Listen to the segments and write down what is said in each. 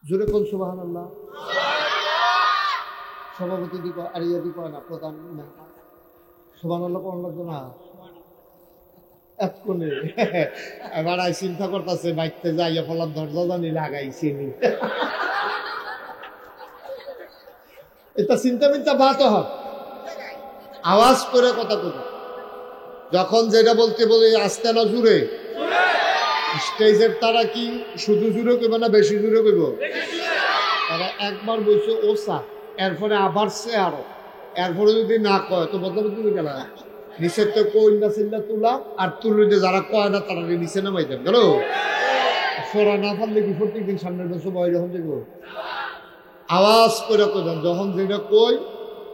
জোরে কোন সুবহানাল্লাহ। সভাপতি দিব আর ইয়া দিব না, প্রধান না, সুবহানাল্লাহ কোন লাগবে না এতক্ষণে। এবার চিন্তা করতেছে বাইকতে যাইয়া ফলার দরজা জানি লাগাইছি নি। এটা চিন্তা মিন্তা বাত হয়, আওয়াজ করে কথা বলবে। যখন যেটা বলতে বলি আস্তে না জুড়ে, স্টেজের তারা কি শুধু জুড়ে কইবে না বেশি জুড়ে কইব? তারা একবার বলছে ওসা, এরপরে আবার সে আরো, এরপরে যদি না কয় তো বদলে তুমি গেল নিচের তো কইনা চিল্লা তুলা, আর তুলতে যারা কয় না তারা নিচে নামাই দেন গেল। সোরা না পারলে কি প্রত্যেকদিন সামনের বছর বয় যখন দেখবো আওয়াজ করে কইবেন। যখন যেটা কই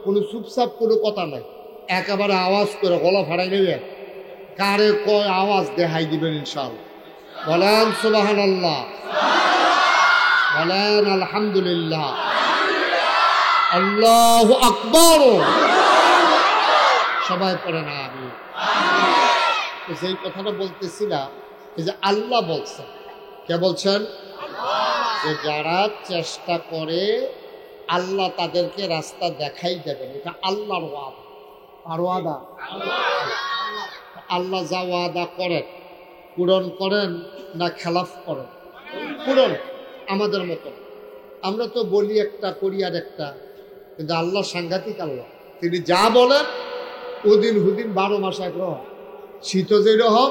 কোনো চুপচাপ কোনো কথা নাই, একেবারে আওয়াজ করে গলা ফাড়াই নেবে, কারে কয় আওয়াজ দেখাই দিবেন ইনশাআল্লাহ। বলেন সুবহানাল্লাহ, বলেন আলহামদুলিল্লাহ, আল্লাহু আকবার। সবাই পড়েন আমি। যেই কথাটা বলতেছিলাম, এই যে আল্লাহ বলছেন, কে বলছেন? যে যারা চেষ্টা করে আল্লাহ তাদেরকে রাস্তা দেখাই দেবেন, এটা আল্লাহর ওয়াদা। আর ওয়াদা আল্লাহ যা ওয়াদা করেন পূরণ করেন না খেলাফ করেন? পূরণ। আমাদের মতো আমরা তো বলি একটা করি আর একটা, কিন্তু আল্লাহ সাংঘাতিক আল্লাহ। তিনি যা বলেন ওদিন হুদিন 12 মাস একরকম, শীত যেরকম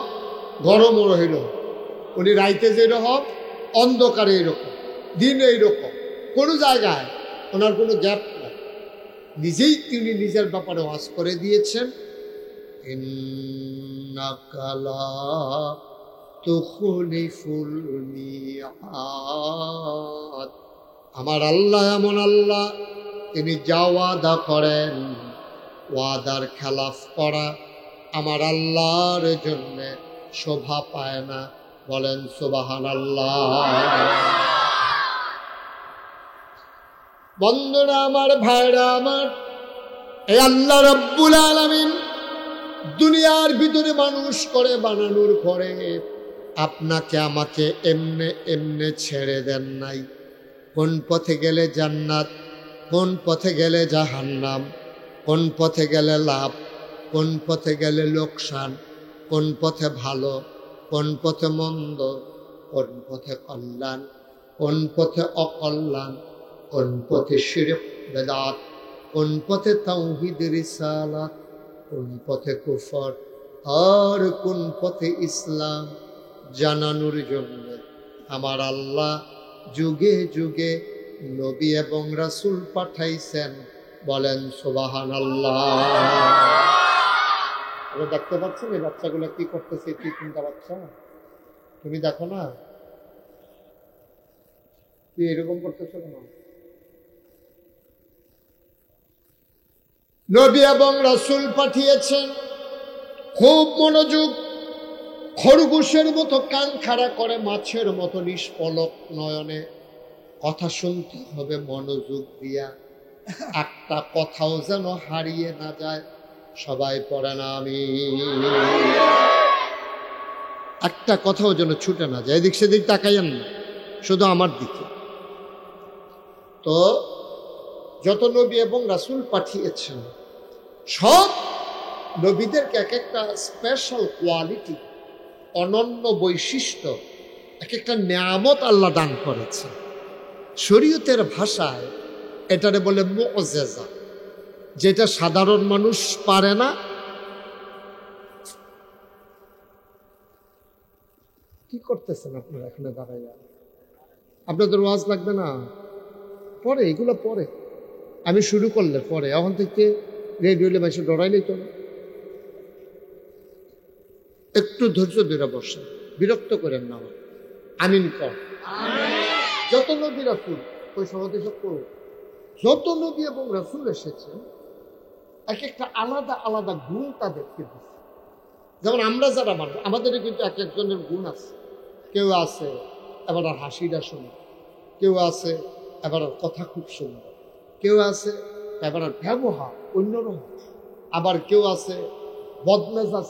গরমও রকম, উনি রাইতে যেরকম অন্ধকারে এইরকম, দিন এইরকম, কোনো জায়গায় ওনার কোনো গ্যাপ নাই। নিজেই তিনি নিজের ব্যাপারে ওয়াজ করে দিয়েছেন, ইন্নাকা লা তুখলিফুল মিআদ। আমার আল্লাহ এমন আল্লাহ, তিনি যা ওয়াদা করেন ওয়াদার খেলাফ করা আমার আল্লাহর জন্য শোভা পায় না। বলেন সুবহানাল্লাহ। বন্ধুরা আমার, ভাইরা আমার, এই আল্লাহ রাব্বুল আলামিন দুনিয়ার ভিতরে মানুষ করে বানানোর পরে আপনাকে আমাকে এমনে এমনে ছেড়ে দেন নাই। কোন পথে গেলে জান্নাত, কোন পথে গেলে জাহান্নাম, কোন পথে গেলে লাভ, কোন পথে গেলে লোকসান, কোন পথে ভালো, কোন পথে মন্দ, কোন পথে কল্যাণ, কোন পথে অকল্যাণ, কোন পথে শিরক বেদাত, কোন পথে তাওহীদ রিসালাত, কোন পথে কুফর, আর কোন পথে ইসলাম জানানোর জন্য আমার আল্লাহ যুগে যুগে নবী এবং রাসূল পাঠাইছেন। বলেন সুবহানাল্লাহ। আপনি দেখতে পাচ্ছেন এই বাচ্চাগুলো কি করতেছে? কি চিন্তা বাচ্চা, তুমি দেখো না তুই এরকম করতেছো কেন? নবী এবং রাসূল পাঠিয়েছেন, খুব মনোযোগ, খরগোশের মতো কান খাড়া করে মাছের মতো নিষ্পলক নয়নে কথা শুনতে হবে মনোযোগ দিয়া, একটা কথাও যেন হারিয়ে না যায়। সবাই পড়ে না আমি, একটা কথাও যেন ছুটে না যায়। এদিক সেদিক তাকাইয়েন না, শুধু আমার দিকে। তো যত নবী এবং রাসূল পাঠিয়েছেন সব নবীদেরকে এক একটা স্পেশাল কোয়ালিটি, অনন্য বৈশিষ্ট্য, এক একটা নিয়ামত আল্লাহ দান করেছে। শরীয়তের ভাষায় এটারে বলে মুআজিজা, যেটা সাধারণ মানুষ পারে না। কি করতেছেন আপনারা এখানে দাঁড়াইয়া? আপনাদের ওয়াজ লাগবে না? পরে এগুলো পরে, আমি শুরু করলে পরে, এখন থেকে রেডি হইলে মাসে ডরাইলেই তো না। একটু ধৈর্য ধরে বসেন, বিরক্ত করেন না। আমিন কর। যত নবী রাসূল, ওই সমাধি যত নবী এবং রাসূল এসেছেন এক একটা আলাদা আলাদা গুণ তাদেরকে দিচ্ছে। যেমন আমরা যারা মানুষ, আমাদের কিন্তু এক একজনের গুণ আছে। কেউ আছে এবার আর হাসিটা সুন্দর, কেউ আছে এবার আর কথা খুব সুন্দর, কেউ আছে এবার আর ব্যবহার অন্যরকম, আবার কেউ আছে বদমেজাজ,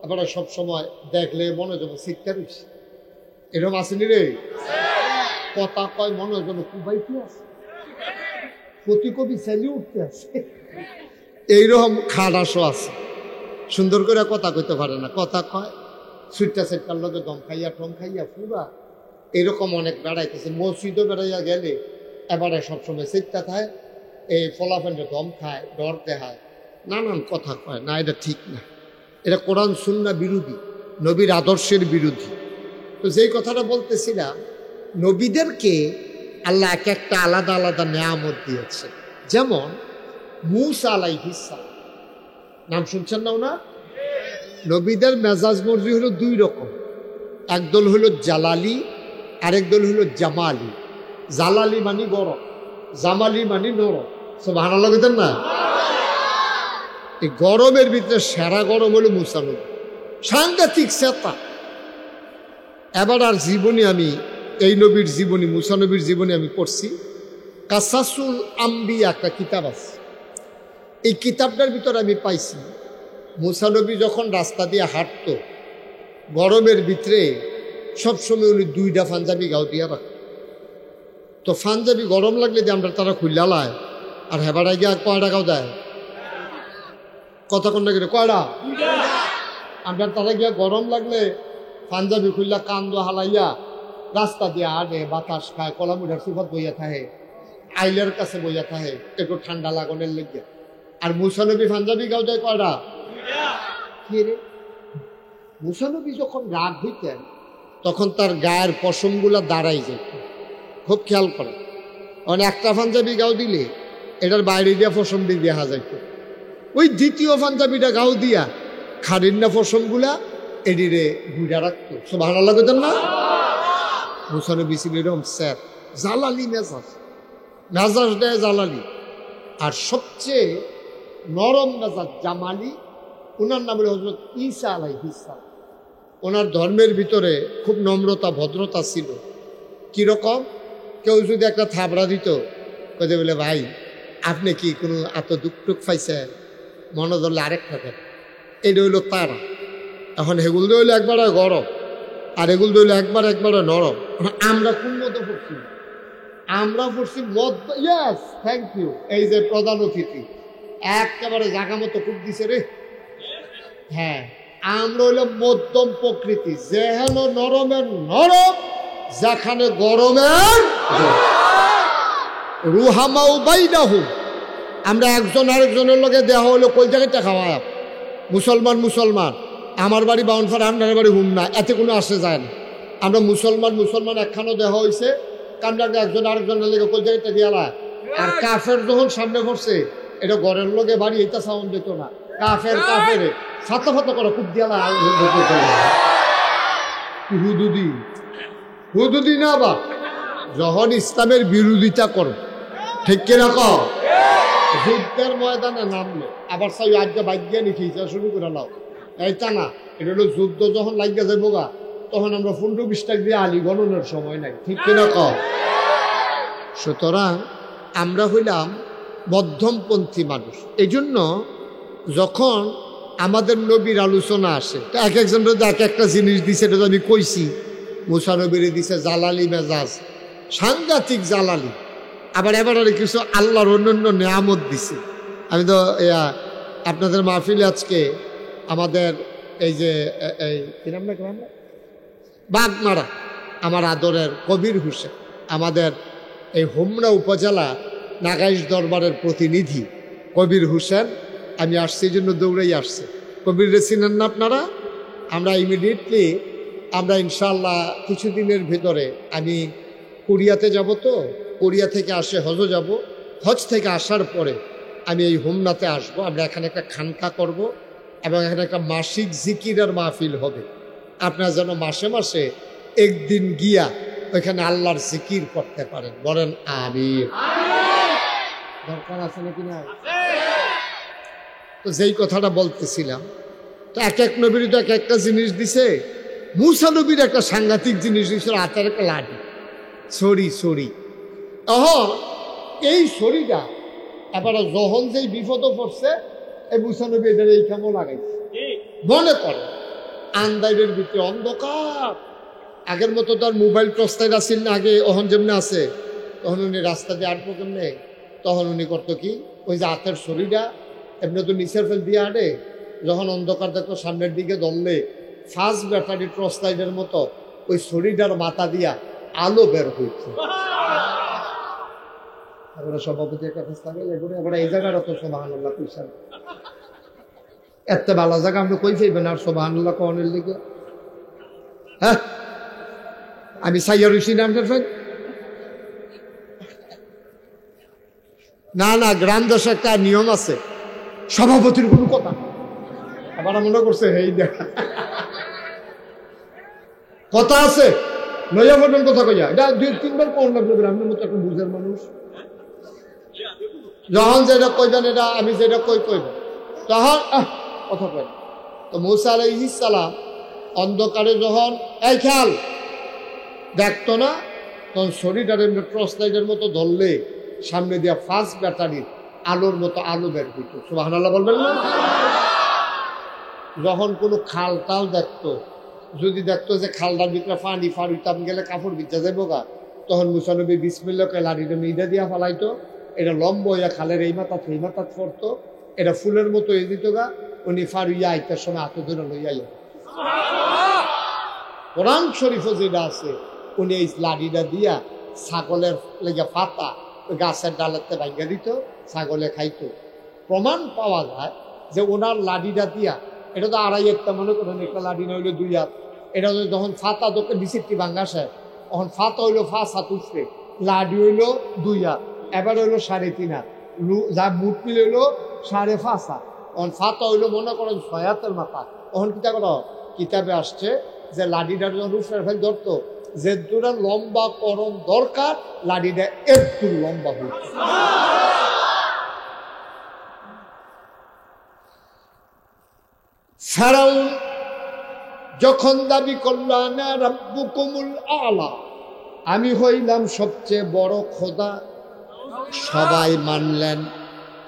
এবার সব সময় দেখলে মনে যেন শিক্ষা রয়েছে। এরকম আসেনি রে? কথা কয় মনে হয় যেন কুবাইতে আছে, প্রতি কবি চাইলে উঠতে আছে, এইরকম খারাসও আছে। সুন্দর করে কথা কইতে পারে না, কথা কয় সুইটটা সেটটার লগে দম খাইয়া টম খাইয়া পুরা এরকম অনেক বেড়াইতেছে। মসজিদও বেড়াইয়া গেলে এবারে সবসময় সেটটা খায়, এই ফলাফেন্ডে দম খায়, ডর দেখায়, নানান কথা কয়। না, এটা ঠিক না, এটা কোরআন সুন্নাহ বিরোধী, নবীর আদর্শের বিরোধী। তো যেই কথাটা বলতেছিলাম, নবীদেরকে আল্লাহ এক একটা আলাদা আলাদা নেয়ামত দিয়েছে। যেমন মূসা আলাইহিস সালাম, নাম শুনছেন না ওনার? নবীদের মেজাজ মর্জি হলো দুই রকম, একদল হলো জালালি, আরেক দল হলো জামালি। জালালি মানে গরম, জামালি মানে নরম। সুবহানাল্লাহ বলেন না? এই গরমের ভিতরে সেরা গরম হলো মূসা নবী, সাংঘাতিক চেতা। এবার আর জীবনী আমি এই নবীর জীবনী, মূসা নবীর জীবনী আমি পড়ছি। কাসাসুল আম্বিয়া একটা কিতাব আছে, এই কিতাবটার ভিতরে আমি পাইছি মূসা নবী যখন রাস্তা দিয়ে হাঁটতো গরমের ভিতরে সবসময় উনি দুইটা পাঞ্জাবি গাও দিয়া রাখত। তো পাঞ্জাবি গরম লাগলে যে আমরা তারা খুললা লায়, আর হেবাড়াই গিয়া কয়টা গাও দেয়, কতক্ষণ না কয়টা আমরা তারা গিয়া গরম লাগলে পাঞ্জাবি খুললা কান্দ হালাইয়া রাস্তা দিয়ে আডে বাতাস খায়, কলামুড়ার সুফাত বইয়া থাকে, আইলের কাছে বইয়া থাকে একটু ঠান্ডা লাগানোর লেগে। আর মূসা নবী পাঞ্জাবি গাও দেয় কয়টা? কি রে, মূসা নবী যখন রাগ হইতেন তখন তার গায়ের পশমগুলা দাঁড়াই যেত, খুব খেয়াল করে। মানে একটা পাঞ্জাবি গাও দিলে এটার বাইরে দিয়া পশম দিয়ে দেখা যাইত, ওই দ্বিতীয় পাঞ্জাবিটা গাও দিয়া খারিন্না পশমগুলা এডিরে ঘুরা রাখতো। সুবহানাল্লাহ বলেন না? মূসা নবী ছিল এরকম স্যার, জালালি মেজাজ, মেজাজ দেয় জালালি। আর সবচেয়ে নরম মেজাজ জামালি, ওনার নাম হলো হযরত ঈসা আলাইহিস সালাম। ওনার ধর্মের ভিতরে খুব নম্রতা ভদ্রতা ছিল। কিরকম? কেউ যদি একটা থাবড়া দিত, কইতে বলে ভাই আপনি কি কোনো এত দুঃখ টুক পাইছেন, মনে ধরলে আরেকটা দেন। এটা হইলো তারা। এখন হেগুল হইলো একবারে গরম, আর এগুলো হইলো একবারে নরম। আমরা কোন মতো পড়ছি? আমরা পড়ছি মদ। Yes, thank you. এই যে প্রধান অতিথি একেবারে জায়গা মতো খুব দিছে রে। হ্যাঁ, আমরা হইলো মধ্যম প্রকৃতি, যেহেন নরমের নরম, যেখানে গরমের রুহামাউ বাইনাহুম। আমরা একজন আরেকজনের লগে দেওয়া হলো কই জায়গাটা খাওয়া, মুসলমান মুসলমান, আমার বাড়ি বাউনফার, আপনার বাড়ি হুম না, এতে কোনো আসে যায় না। আমরা মুসলমান একখানো দেওয়া হয়েছে, কারণ একজন আরেকজনের লেগে কই জায়গাটা দিয়ালা। আর কাফের যখন সামনে পড়ছে, এটা ঘরের লগে বাড়ি এটা সাউন্ড দিত না, কাফের ফাতা ফাতা করে খুব দিয়ালা। হুদুদি না, বা যখন ইসলামের বিরোধিতা করো, ঠিক কিনা কও, যুদ্ধের ময়দানে নামলো, আবার সাই আজকে বাজ্যা নিখিয়েছে শুরু করে নাও, এইটা না। এটা হলো যুদ্ধ যখন লাগিয়ে যাবো গা, তখন আমরা 15-20 টাকা দিয়ে আলি গণনের সময় নাই, ঠিক কিনা কও। সুতরাং আমরা হইলাম মধ্যমপন্থী মানুষ। এই জন্য যখন আমাদের নবীর আলোচনা আসে, এক একজনের এক একটা জিনিস দিছে, এটা আমি কইছি। মূসা নবীরে দিছে জালালি মেজাজ, সাংঘাতিক জালালি। আবার এবার কিছু আল্লাহর অন্যান্য নেয়ামত দিছে। আমি তো আপনাদের মাহফিলে আজকে আমাদের এই যে কি নাম না, বাগমারা, আমার আদরের কবির হোসেন, আমাদের এই হোমনা উপজেলা নাগাইশ দরবারের প্রতিনিধি কবির হোসেন, আমি আসছি এই জন্য দৌড়েই আসছে। কবির চিনেন না আপনারা? আমরা ইমিডিয়েটলি আমরা ইনশাল্লাহ কিছুদিনের ভিতরে আমি কোরিয়াতে যাব। তো কোরিয়া থেকে আসে হজ যাব, হজ থেকে আসার পরে আমি এই হোমনাতে আসব। আমরা এখানে একটা খানকা করব এবং এখানে একটা মাসিক জিকিরের মাহফিল হবে। আপনারা যেন মাসে মাসে একদিন গিয়া ওইখানে আল্লাহর জিকির করতে পারেন, বলেন আমিন। দরকার আছে নাকি না? তো যেই কথাটা বলতেছিলাম, তো এক এক নবীর তো এক একটা জিনিস দিছে। মূসা নবীর একটা সাংঘাতিক জিনিস দিয়েছিল, হাতের একটা লাঠি, ছড়ি। এই ছড়িটা এবারে যখন যেই বিপদ পড়ছে, এই মূসা নবী এটার এই কামও লাগাইছে। মনে করে আন্দাইরের ভিতরে অন্ধকার, আগের মতো তার মোবাইল টর্চলাইট আসিল না আগে, ওহন যেমনি আছে তখন উনি রাস্তা দিয়ে আটবো কেমনে, তখন উনি করতো কি ওই যে হাতের শরীরটা এমনি তো নিচের ফেল দিয়ে আটে, যখন অন্ধকার দেখতো সামনের দিকে ধরলে ফার্স্ট ব্যাটারি টর্চলাইটের মতো ওই শরীরটার মাথা দিয়া আলো বের হইছে। সভাপতি একটা ফেসলা এবার এই জায়গাটা তো সুবহানাল্লাহ কইছেন, এত ভালো জায়গা আপনি কই পাইবেন আর সুবহানাল্লাহ কোনের দিকে? হ্যাঁ আমি সাইয়া রইছি না আপনার ফেন? না না, গ্রাম দেশে একটা নিয়ম আছে, সভাপতির কোনো কথা আবার মনে করছে এই দেখা কথা আছে নয়া ফোটন কথা কইয়া, এটা 2-3 বার কোন লাগবে আপনার মতো একটা বুঝার মানুষ। যখন যেটা কইবেন এটা আমি যেটা কইবেন তখন কথা কই। তো মূসা আলাইহিস সালাম অন্ধকারে যখন এই খেয়াল দেখতো না, তখন শরীরটার এমনি টর্চলাইটের মতো ধরলে সামনে দিয়া ফার্স্ট ব্যাটারির আলোর মতো আলো বের হইত। সুবহানাল্লাহ বলবেন না? যখন কোনো খাল টাল দেখতো, যদি দেখতো যে খালটার ভিতরে পানি ফারুইতাম গেলে কাপড় ভিজা যাইব গা, তখন মুসা নবী বিসমিল্লাহকে লাড়িটা মিডা দিয়া ফালাইতো, এটা লম্ব হইয়া খালের এই মাথা সেই মাথা পড়তো, এটা ফুলের মতো হয়ে দিত গা, উনি ফারুইয়া আইতার সময় হাতে ধরে লইয়াই। কোরআন শরীফও যেটা আছে উনি এই লাড়িটা দিয়া ছাগলের লেগে পাতা ওই গাছের ডালেতে ভাঙ্গা দিত, ছাগলে খাইতো। প্রমাণ পাওয়া যায় যে ওনার লাড়িটা দিয়া, এটা তো 2.5 মনে করেন, একটা লাড়ি না হইলো 2 হাত, এটা যখন ফাতা দোকে বিচিত্রি ভাঙ্গাসে তখন ফাতা হইলো 5 হাত উঠছে, লাডি হইলো 2 হাত, এবার হইলো 3.5 হাত, যা মুঠ মিল হইলো 5.5 হাত, তখন ফাতা হইলো মনে করেন 6 হাতের মাথা। তখন কিতা করো কিতাবে আসছে যে লাডিটার যখন রুফের ফেল ধরতো, যে দূরে লম্বা করণ দরকার লাডিটা একটু লম্বা হইতো। ফেরাউন যখন দাবি করল আনা রাব্বুকুমুল আলা, আমি হইলাম সবচেয়ে বড় খোদা, সবাই মানলেন,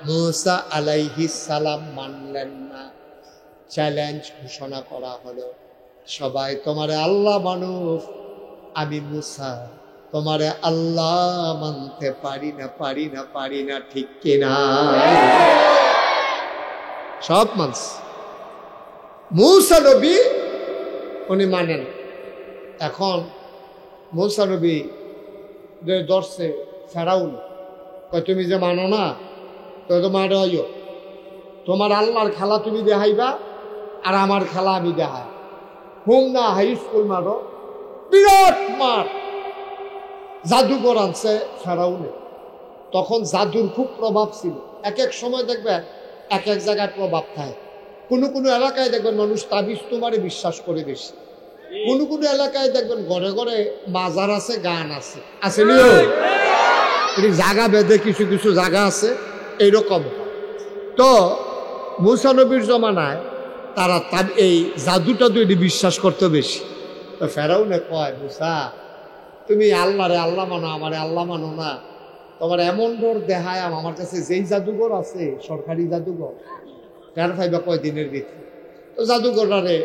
মূসা আলাইহিস সালাম মানলেন না। চ্যালেঞ্জ ঘোষণা করা হলো, সবাই তোমারে আল্লাহ মানুষ, আমি মূসা তোমারে আল্লাহ মানতে পারি না পারি না পারি না, ঠিক কিনা? সব মানুষ মূসা নবী উনি মানেন। এখন মূসা নবী ধরছে ফেরাউন, তুমি যে মানো না তো মারে হইও, তোমার আল্লাহর খেলা তুমি দেখাইবা আর আমার খেলা আমি দেখাই, হুম না হাই স্কুল মারো, বিরাট মার। জাদুঘর আনছে ফেরাউনে, তখন জাদুর খুব প্রভাব ছিল। এক এক সময় দেখবেন এক এক জায়গায় প্রভাব থাকে। কোনো কোনো এলাকায় দেখবেন মানুষ তাবিজ তোমারে বিশ্বাস করে বেশি, কোনো কোনো এলাকায় দেখবেন ঘরে ঘরে বাজার আছে, গান আছে, আসেনিও জায়গা বেঁধে কিছু কিছু জায়গা আছে এইরকম। তো মূসা নবীর জমানায় তারা এই জাদুটা তো এটি বিশ্বাস করতে বেশি। তো ফেরাউনে কয়, মূসা তুমি আল্লাহরে আল্লাহ মানো, আমারে আল্লাহ মানো না, তোমার এমন ডর দেখায় আমার কাছে যেই জাদুঘর আছে সরকারি জাদুঘর, তার ফাইবা কয়দিনের ভিতরে। তো জাদুঘরারে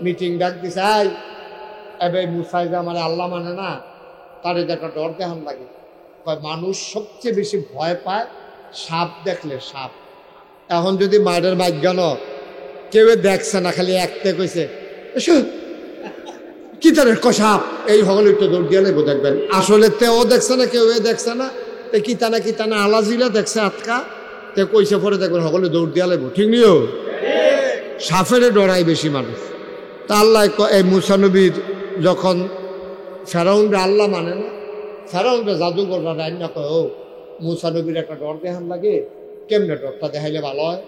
মিটিং ডাক দিছে, এবার মূসা যে আমার আল্লাহ মানে না, তার একটা ডর দেখান লাগে। কয় মানুষ সবচেয়ে বেশি ভয় পায় সাপ দেখলে, সাপ। এখন যদি মায়ের ভাগ্যান কেউ দেখছে না, খালি একতে কইছে কি তার সাপ, এই হলে একটু দৌড় দিয়ে নেবো দেখবেন, আসলে তেও দেখছে না, কেউ দেখছে না, কি তানা আলাজিলা দেখছে আটকা, তে কইসে পরে দেখবেন সকলে দৌড় দিয়া লাগবো, ঠিক নিও? সাপেরে ডরাই বেশি মানুষ। তা আল্লাহ এই মূসা নবীর যখন ফেরাউনরা আল্লাহ মানে না, ফেরাউনরা জাদুঘররা রান্না কয়, ও মূসা নবীর একটা ডর দেখান লাগে, কেমনে ডরটা দেখাইলে ভালো হয়?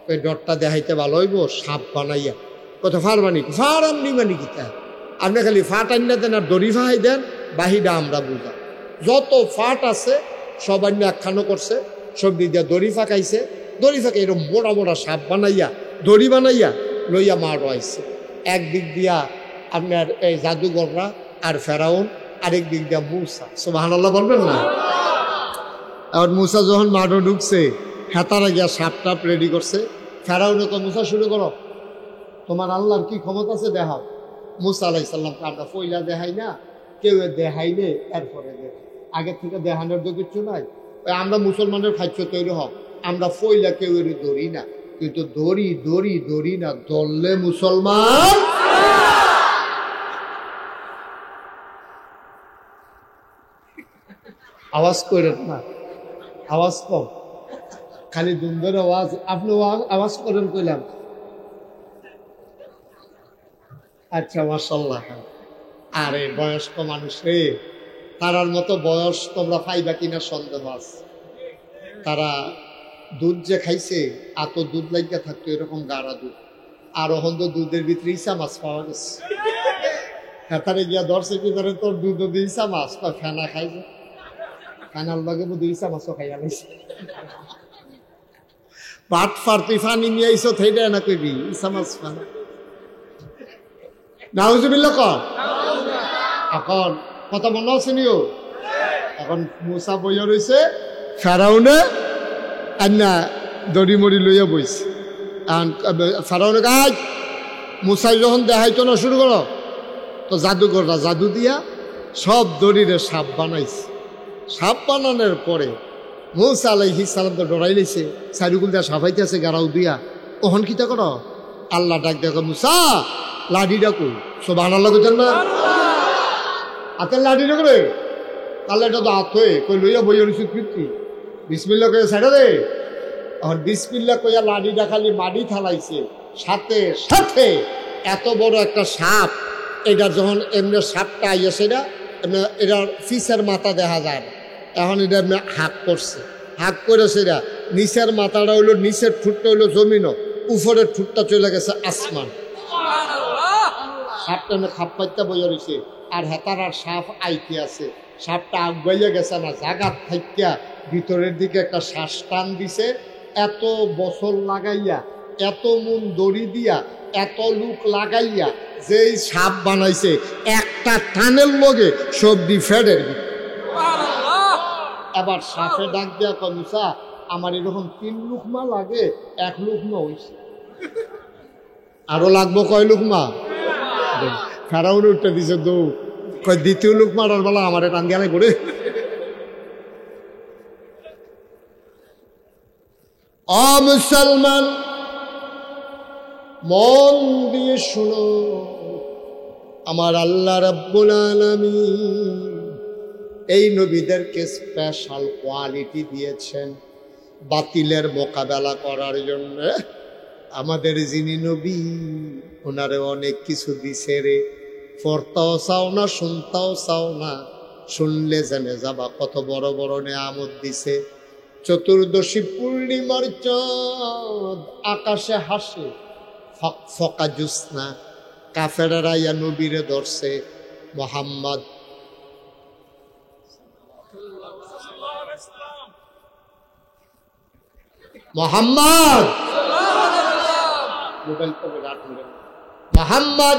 ওই ডরটা দেখাইতে ভালো হইব সাপ বানাইয়া। কত ফার বানি ফার আমনি বানি কিতা, আপনি খালি ফাট আনিয়া দেন আর দড়ি ফাহাই দেন, বাহিটা আমরা বুঝা। যত ফাট আছে সব আন্য একখানো করছে, সব দিক দিয়া দড়ি ফাঁকাইছে, দড়ি ফাঁকে এরকম মোড়া মোড়া সাপ বানাইয়া দড়ি বানাইয়া লইয়া মার আইছে। একদিক দিয়া আপনার এই জাদুঘররা আর ফেরাউন, আরেক দিক দিয়া মূসা। সুবহানাল্লাহ বলবেন না? আর মূসা যখন মাঠে ঢুকছে, হেতারা গিয়া সাপ টাপ রেডি করছে। ফেরাউনে তো মূসা শুরু করো, তোমার আল্লাহর কি ক্ষমতা আছে দেখাও। মুসা আলাইহিস সালামকে আমরা পয়লা দেখাই না, কেউ দেখাইলে এরপরে দেখাই, আগে থেকে দেখানোর তো কিছু নাই। আমরা মুসলমানের খাদ্য তৈরি হোক, আমরা পয়লা কেউ ধরি না, কিন্তু ধরি না, ধরলে মুসলমান। আওয়াজ করেন না, আওয়াজ কম, খালি দুন্দর আওয়াজ। আপনি আওয়াজ করেন কইলাম। আচ্ছা, মাশাআল্লাহ। আরে বয়স্ক মানুষ রে, তারার মতো বয়স তোমরা পাইবা কিনা সন্দেহ আছে। তারা দুধ যে খাইছে, এত দুধ লাগিয়া থাকতো, এরকম গাঢ়া দুধ। আর এখন তো দুধের ভিতরে ইসা মাছ পাওয়া গেছে। হেতারে গিয়া ধরছে কি ধরে, তোর দুধ দিয়ে ইসা মাছ, ফেনা খাইছে, ফেনার লগে বুধ ইসা মাছও খাইয়া লাইছে। পাট ফার তুই ফানি নিয়ে আইসো, থেইটা না কইবি ইসা মাছ ফেনা। নাউজুবিল্লাহ কর। এখন কথা মনে আছে নিও। এখন মুসা বইয়া রয়েছে, ফেরাউনে আন্না দড়ি মড়ি লইয়া বইছে। ফেরাউনে গাছ মুসাই যখন দেখাইতো না শুরু করো, তো জাদুঘররা জাদু দিয়া সব দড়িরে সাপ বানাইছে। সাপ বানানোর পরে মুসা আলাইহিস সালাম তো ডরাই লাইছে, চারিগুল দিয়া সাফাইতে আছে গাড়াও দিয়া। ওহন কিতা করো, আল্লাহ ডাক দেখো, মুসা লাঠিটা কই? সুবহানাল্লাহ কইতেন না? হাতের লাঠিটা করে তাহলে এটা তো হাত হয়ে কই লইয়া বইয়া রইছে কৃতি, বিসমিল্লাহ কইয়া ছাড়া দে। এখন বিসমিল্লাহ কইয়া লাঠিটা খালি মাটি থালাইছে, সাথে সাথে এত বড় একটা সাপ। এটা যখন এমনি সাপটা আইয়াছে, এটার ফিসের মাথা দেখা যায় না। এখন এটা এমনি হাঁক করছে, হাঁক করেছে। এটা নিচের মাথাটা হইলো, নিচের ঠুটটা হইলো জমিনও, উপরের ঠুটটা চলে গেছে আসমান। সাপটা এমনি খাপ পাইতে বইয়া রয়েছে, আর হেতার আর সাপ আইতে আছে। সাপটা আগুয়াইয়া গেছে না, জাগাত থাইকা ভিতরের দিকে একটা শ্বাস টান দিছে। এত বছর লাগাইয়া, এত মন দড়ি দিয়া, এত লোক লাগাইয়া যেই সাপ বানাইছে, একটা টানের লগে সবজি ফেডের। এবার সাপে ডাক দিয়া কয়, মুসা আমার এরকম 3 লুকমা লাগে, 1 লুকমা হইছে, আরো লাগবো কয় লুকমা? ফেরাউন উঠতে দিছে দৌ, কয় দ্বিতীয় লুকমাটার বেলা আমার টান গেলে পড়ে। অ মুসলমান, মন দিয়ে শুনো, আমার আল্লাহ রাব্বুল আলামিন এই নবীদেরকে স্পেশাল কোয়ালিটি দিয়েছেন বাতিলের মোকাবেলা করার জন্য। আমাদের যিনি নবী, ওনারে অনেক কিছু দিছে রে। পড়তাও চাও না, শুনতাও চাও না, শুনলে জেনে যাবা কত বড় বড় নেয়ামত দিছে। চতুর্দশী পূর্ণিমার চাঁদ আকাশে হাসে, ফকা জুসনা, কাফেরেরা ইয়া নবীরে ধরছে। মোহাম্মদ মোহাম্মদ মোহাম্মদ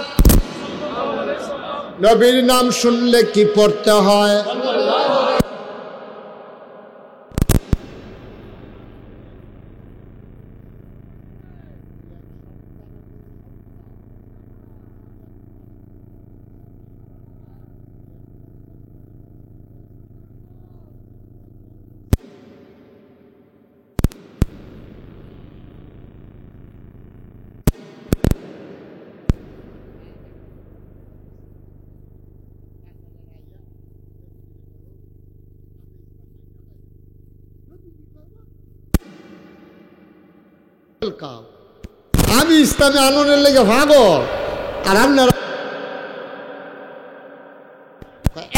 নবীর নাম শুনলে কি পড়তে হয়? আমি ইসলামে আনন্দের লেগে ভাগো, আর আপনারা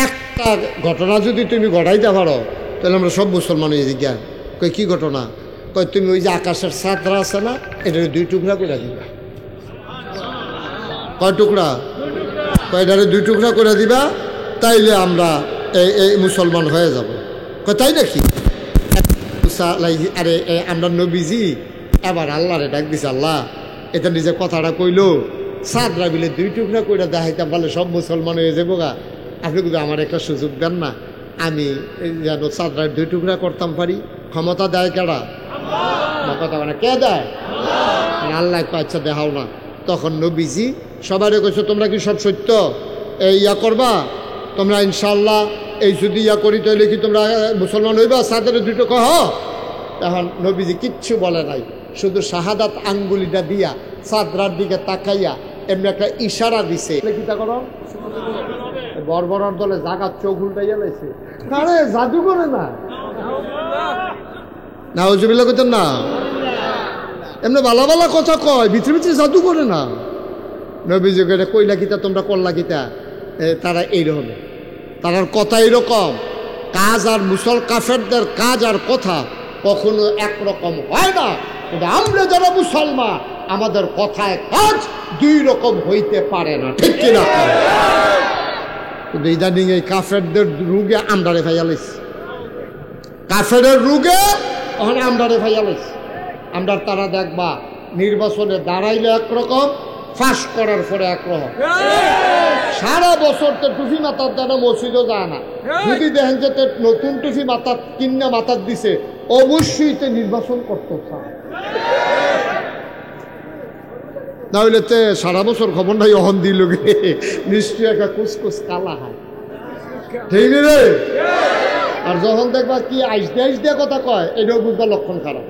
একটা ঘটনা যদি তুমি ঘটাইতে পারো, তাহলে আমরা সব মুসলমান হয়ে যাই। জ্ঞান কই কি ঘটনা? কই তুমি ওই যে আকাশের ছাদরা আছে না, এটা 2 টুকরা করে দিবা। কয় টুকরা? কয়টারে 2 টুকরা করে দিবা, তাইলে আমরা এই মুসলমান হয়ে যাব। কয় তাই নাকি? আরে আমরা নবীজি এবার আল্লাহরে ডাক দিছে, আল্লাহ এটা নিজে কথাটা কইলো, ছাদরা বিলে 2 টুকরা করে দেখাইতাম, বলে সব মুসলমান হয়ে যাবো গা। আপনি কিন্তু আমার একটা সুযোগ দেন না, আমি যেন ছাদরা 2 টুকরা করতাম পারি। ক্ষমতা দেয় কেডা? কথা মানে কে দেয়? আল্লাহ। আচ্ছা দেখাও না। তখন নবীজি সবাই কইছো তোমরা কি সব সত্য এই ইয়া করবা তোমরা ইনশাআল্লাহ এই যদি ইয়া করি তাহলে কি তোমরা মুসলমান হইবা সাদের দুটো কহ। এখন নবীজি কিচ্ছু বলে নাই, শুধু শাহাদাত আঙ্গুলিটা দিয়া চাঁদরার দিকে তাকাইয়া এমনি একটা ইশারা দিছে, কিতা করো বর্বরার দলে জাগার চোখ উল্টাইয়া লাইছে। আরে জাদু করে না, নাউজুবিল্লাহ কইতেন না, এমনি বালা বালা কথা কয়, ভিতরে ভিতরে জাদু করে না। নবীজি কইলা কিতা তোমরা করলা কিতা, তারা এইরকম, তারার কথা এইরকম। কাজ আর কাফেরদের কাজ আর কথা কখনো একরকম হয় না, কিন্তু আমরা যারা মুসলমান আমাদের কথায় কাজ দুই রকম হইতে পারে না, ঠিক কিনা? কিন্তু ইদানিং এই কাফেরদের রোগে আমরারে ফাইয়ালাইছি, কাফেরের রোগে ওখানে আমরারে ফাইয়ালাইছি। আমরা তারা দেখবা নির্বাচনে দাঁড়াইলে একরকম, ফাঁস করার পরে একরকম। সারা বছর তো টুপি মাথার দ্বারা মসজিদও যায় না, যদি দেখেন যে নতুন টুপি মাথার কিন্না মাথার দিছে অবশ্যই তো নির্বাচন করতে চায়, না হইলে তে সারা বছর খবর নাই অহন দিল গে নিশ্চয়ই একটা কুচকুচ কালা হয়, ঠিক রে? আর যখন দেখবা কি আইস দিয়া কথা কয়, এটাও বুঝবা লক্ষণ খারাপ।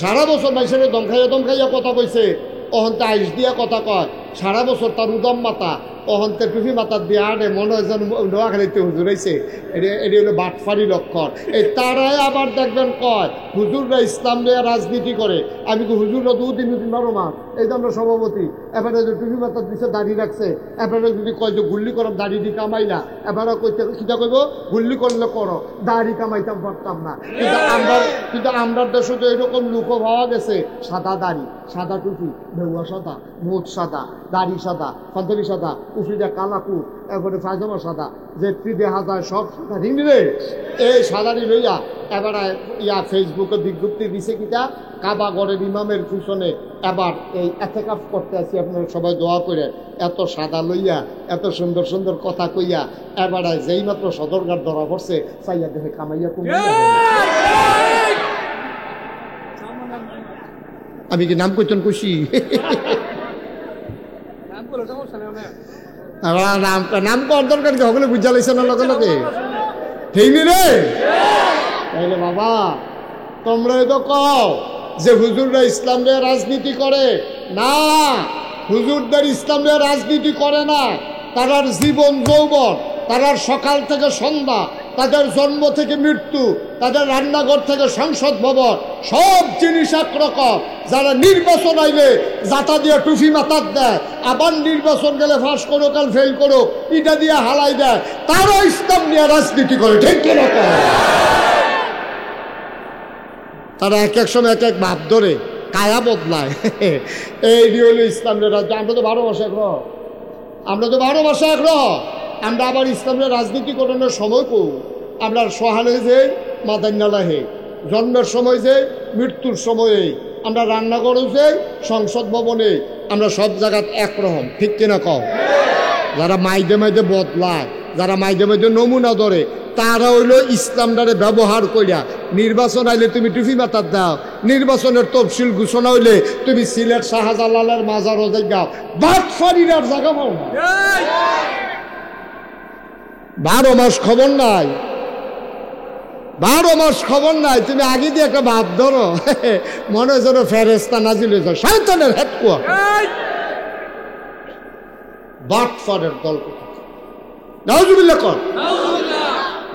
সারা বছর মানুষের দম খাইয়া কথা কইছে, অহন্তে আইস দিয়া কথা কয়, সারা বছর তার উদম মাতা অহন্তে টুপি মাতার দিয়ে আনে, মনে হয় যেন নোয়াখালীতে হুজুর হয়েছে। এটি হলো বাটফারি লক্ষণ। এই তারাই আবার দেখবেন কয় হুজুররা ইসলাম নিয়ে রাজনীতি করে। আমি তো হুজুররা দুদিন বারো মাস, এই যে আমরা সভাপতি, এবারে যে টুপি মাতার দিচ্ছে দাড়ি রাখছে, এবারে যদি কয় যে গুল্লি করম দাড়ি দি কামাই না, এবারে কইতে কিটা কইব গুল্লি করলে করো, দাড়ি কামাইতাম পারতাম না। কিন্তু আমরা দেশে তো এরকম লুকো পাওয়া গেছে, সাদা দাড়ি, সাদা টুপি, ভেউয়া সাদা, মুখ সাদা, দাড়ি সাদা, পাঞ্জাবি সাদা, উফিদা কালাকু, এরপরে পায়জামা সাদা, যে দেখা যায় সব সাদা, ঠিক রে? এই সাদারি লইয়া এবারে ফেসবুকে বিজ্ঞপ্তি দিছে কিটা, কাবা গড়ের ইমামের পিছনে এবার এই এতেকাফ করতে আসি, আপনারা সবাই দোয়া করে। এত সাদা লইয়া এত সুন্দর সুন্দর কথা কইয়া এবারে যেই মাত্র সদরঘাট ধরা পড়ছে, চাইয়া দেখে কামাইয়া কমিয়া। আমি কি নাম কইতেন খুশি? নাম কর দরকার কি, সকলে বুঝা লাইছে না লগে লগে, ঠিক নি রে? তাইলে বাবা তোমরা তো কও যে হুজুররা ইসলাম নিয়ে রাজনীতি করে না, হুজুরদের ইসলাম নিয়ে রাজনীতি করে না। তারার জীবন যৌবন, তারার সকাল থেকে সন্ধ্যা, তাদের জন্ম থেকে মৃত্যু, তাদের রান্নাঘর থেকে সংসদ ভবন, সব জিনিস একরকম। যারা নির্বাচন আইলে জাতা দিয়ে টুফি মাথার দেয়, আবার নির্বাচন গেলে ফাঁস করো কাল ফেল করো এটা দিয়ে হালাই দেয়, তারা ইসলাম নিয়ে রাজনীতি করে, ঠিক কিরকম? তারা এক এক সময় এক এক ভাব ধরে কায়া বদলায়। এই হলো ইসলামের রাজনীতি। আমরা তো 12 মাসে একরকম, আমরা তো 12 মাসে একরকম। আমরা আবার ইসলামের রাজনীতি করানোর সময় কো, আমরা সহালে যে মাদান্নালা হে, জন্মের সময় যে, মৃত্যুর সময়ে, আমরা রান্নাঘরে যে, সংসদ ভবনে, আমরা সব জায়গায় একরকম, ঠিক কিনা কও? যারা মাইদে মাইদে বদলায়, যারা মাইদে মাইদে নমুনা ধরে, তারা হইল ইসলামটারে ব্যবহার করিয়া নির্বাচন আইলে তুমি টুপি মাথার দাও, নির্বাচনের তফসিল ঘোষণা হইলে তুমি সিলেট শাহজালালের মাজারও যাও, বাটফারিরার জায়গা পাও না। 12 মাস খবর নাই, 12 মাস খবর নাই, তুমি আগে দিয়ে একটা ভাব ধরো, মনে হয় যেন ফেরেস্তা নাজিল হয়েছে, শয়তানের হেডকুয়া। বাটফারের দল কোথায়? নাউজুবিল্লাহ কর।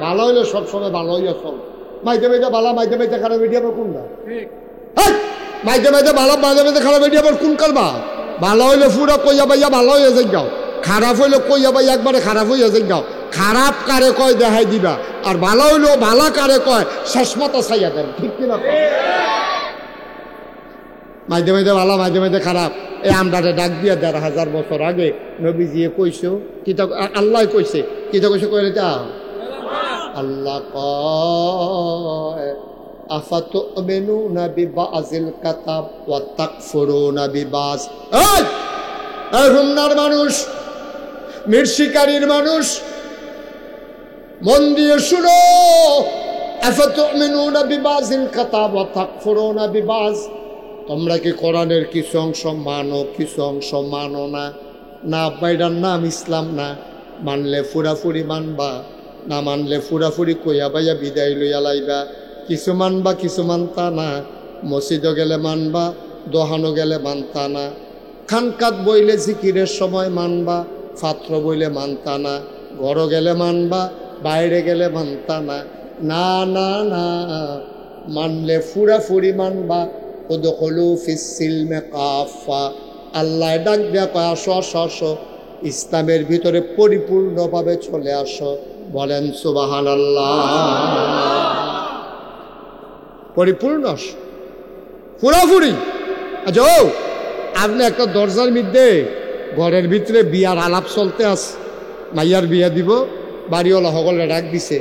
ভালো হইলে সবসময় ভালো হইয়া চল, মাইতে মাইতে বালা, মাইতে মাইতে খারাপ এটি আবার কোনটা? মাইতে মাইতে বালা, মাইতে মাইতে খারাপ এটি আবার কোন কারবা? ভালো হইলে পুরা কইয়া বাইয়া ভালো হইয়া যাই যাও, খারাপ হইলে কইয়া বাইয়া একবারে খারাপ হইয়া যাই যাও। খারাপ কারে কয় দেখাই দিবা, আর ভালো হইলেও ভালা কারে কয় শেষ মতো চাইয়া দেন, ঠিক কিনা? মাইতে মাইতে ভালো, মাইতে মাইতে খারাপ। এই আমরারে ডাক দিয়া ১,৫০০ বছর আগে নবীজি কইছো, কিতা আল্লাহ কইছে, কিতা কইছে কইলে তা আল্লাহ কয় আফাতুমিনুনা বিবাযিল কাতাব ওয়া তাকফুরুনা বিবাজ। এই রুমনার মানুষ, মিরশিকারীর মানুষ, মন দিয়ে শুনো। আফাতুমিনুনা বিবাযিল কাতাব ওয়া তাকফুরুনা বিবাজ। তোমরা কি কোরআনের কিছু অংশ মানো, কিছু অংশ মানো না? না আব্বা এটার নাম ইসলাম না, মানলে ফুরাফুরি মানবা, না মানলে ফুরাফুরি কইয়া বাইয়া বিদায় লইয়া লাইবা। কিছু মানবা কিছু মানতা না, মসজিদও গেলে মানবা, দোহানো গেলে মানতা না, খানকাত বইলে জিকিরের সময় মানবা, ফাত্র বইলে মানতা না, ঘরও গেলে মানবা, বাইরে গেলে মানতা না। না না না, মানলে ফুরাফুরি মানবা। উদখুলু ফিস সিলমে কাফা, আল্লাহ ডাক দেয়া কয় আসো আসো আসো, ইসলামের ভিতরে পরিপূর্ণভাবে চলে আসো। বলেন সুবহানাল্লাহ। পরিপূর্ণ পুরাপুরি। আচ্ছা ও আপনি একটা দরজার মধ্যে ঘরের ভিতরে বিয়ার আলাপ চলতে আছে, মাইয়ার বিয়া দিব, বাড়িওয়ালা সকলে ডাক দিছে,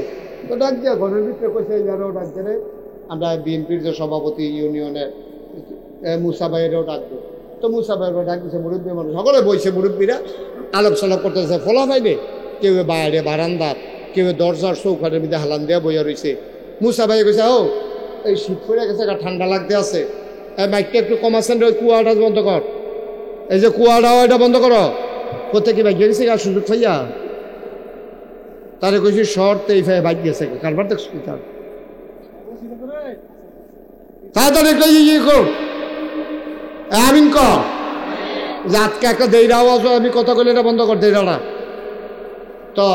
তো ডাক দিয়া ঘরের ভিতরে কইছে যারাও ডাক দেবে, আমরা বিএনপির যে সভাপতি ইউনিয়নের মুসা ভাইয়েরও ডাকবো, তো মুসা ভাইয়েরও ডাক দিছে, মুরব্বী মানুষ সকলে বইছে, মুরব্বীরা আলাপ সালাপ করতেছে। ফলা পাইলে কেউ বাইরে বারান্দার, কেউ দরজার চৌকাঠের মধ্যে হালান দেওয়া বইয়া রয়েছে। মুসা ভাই কইছে ও এই শীত পড়ে গেছে, ঠান্ডা লাগতে আছে, মাইকটা একটু কমাচ্ছেন, ওই কুয়াটা বন্ধ কর, এই যে কুয়াটা ওইটা বন্ধ করো। কোথায় কি বাইক গেছে আর সুযোগ পাইয়া তারে কইছি শর্ট এই ভাই বাইক গেছে কারবার দেখছি তার তাড়াতাড়ি একটা ইয়ে কর, আমিন কর, যে আজকে একটা দেইরা আওয়াজ আমি কথা কইলে এটা বন্ধ কর দেইরাটা। তো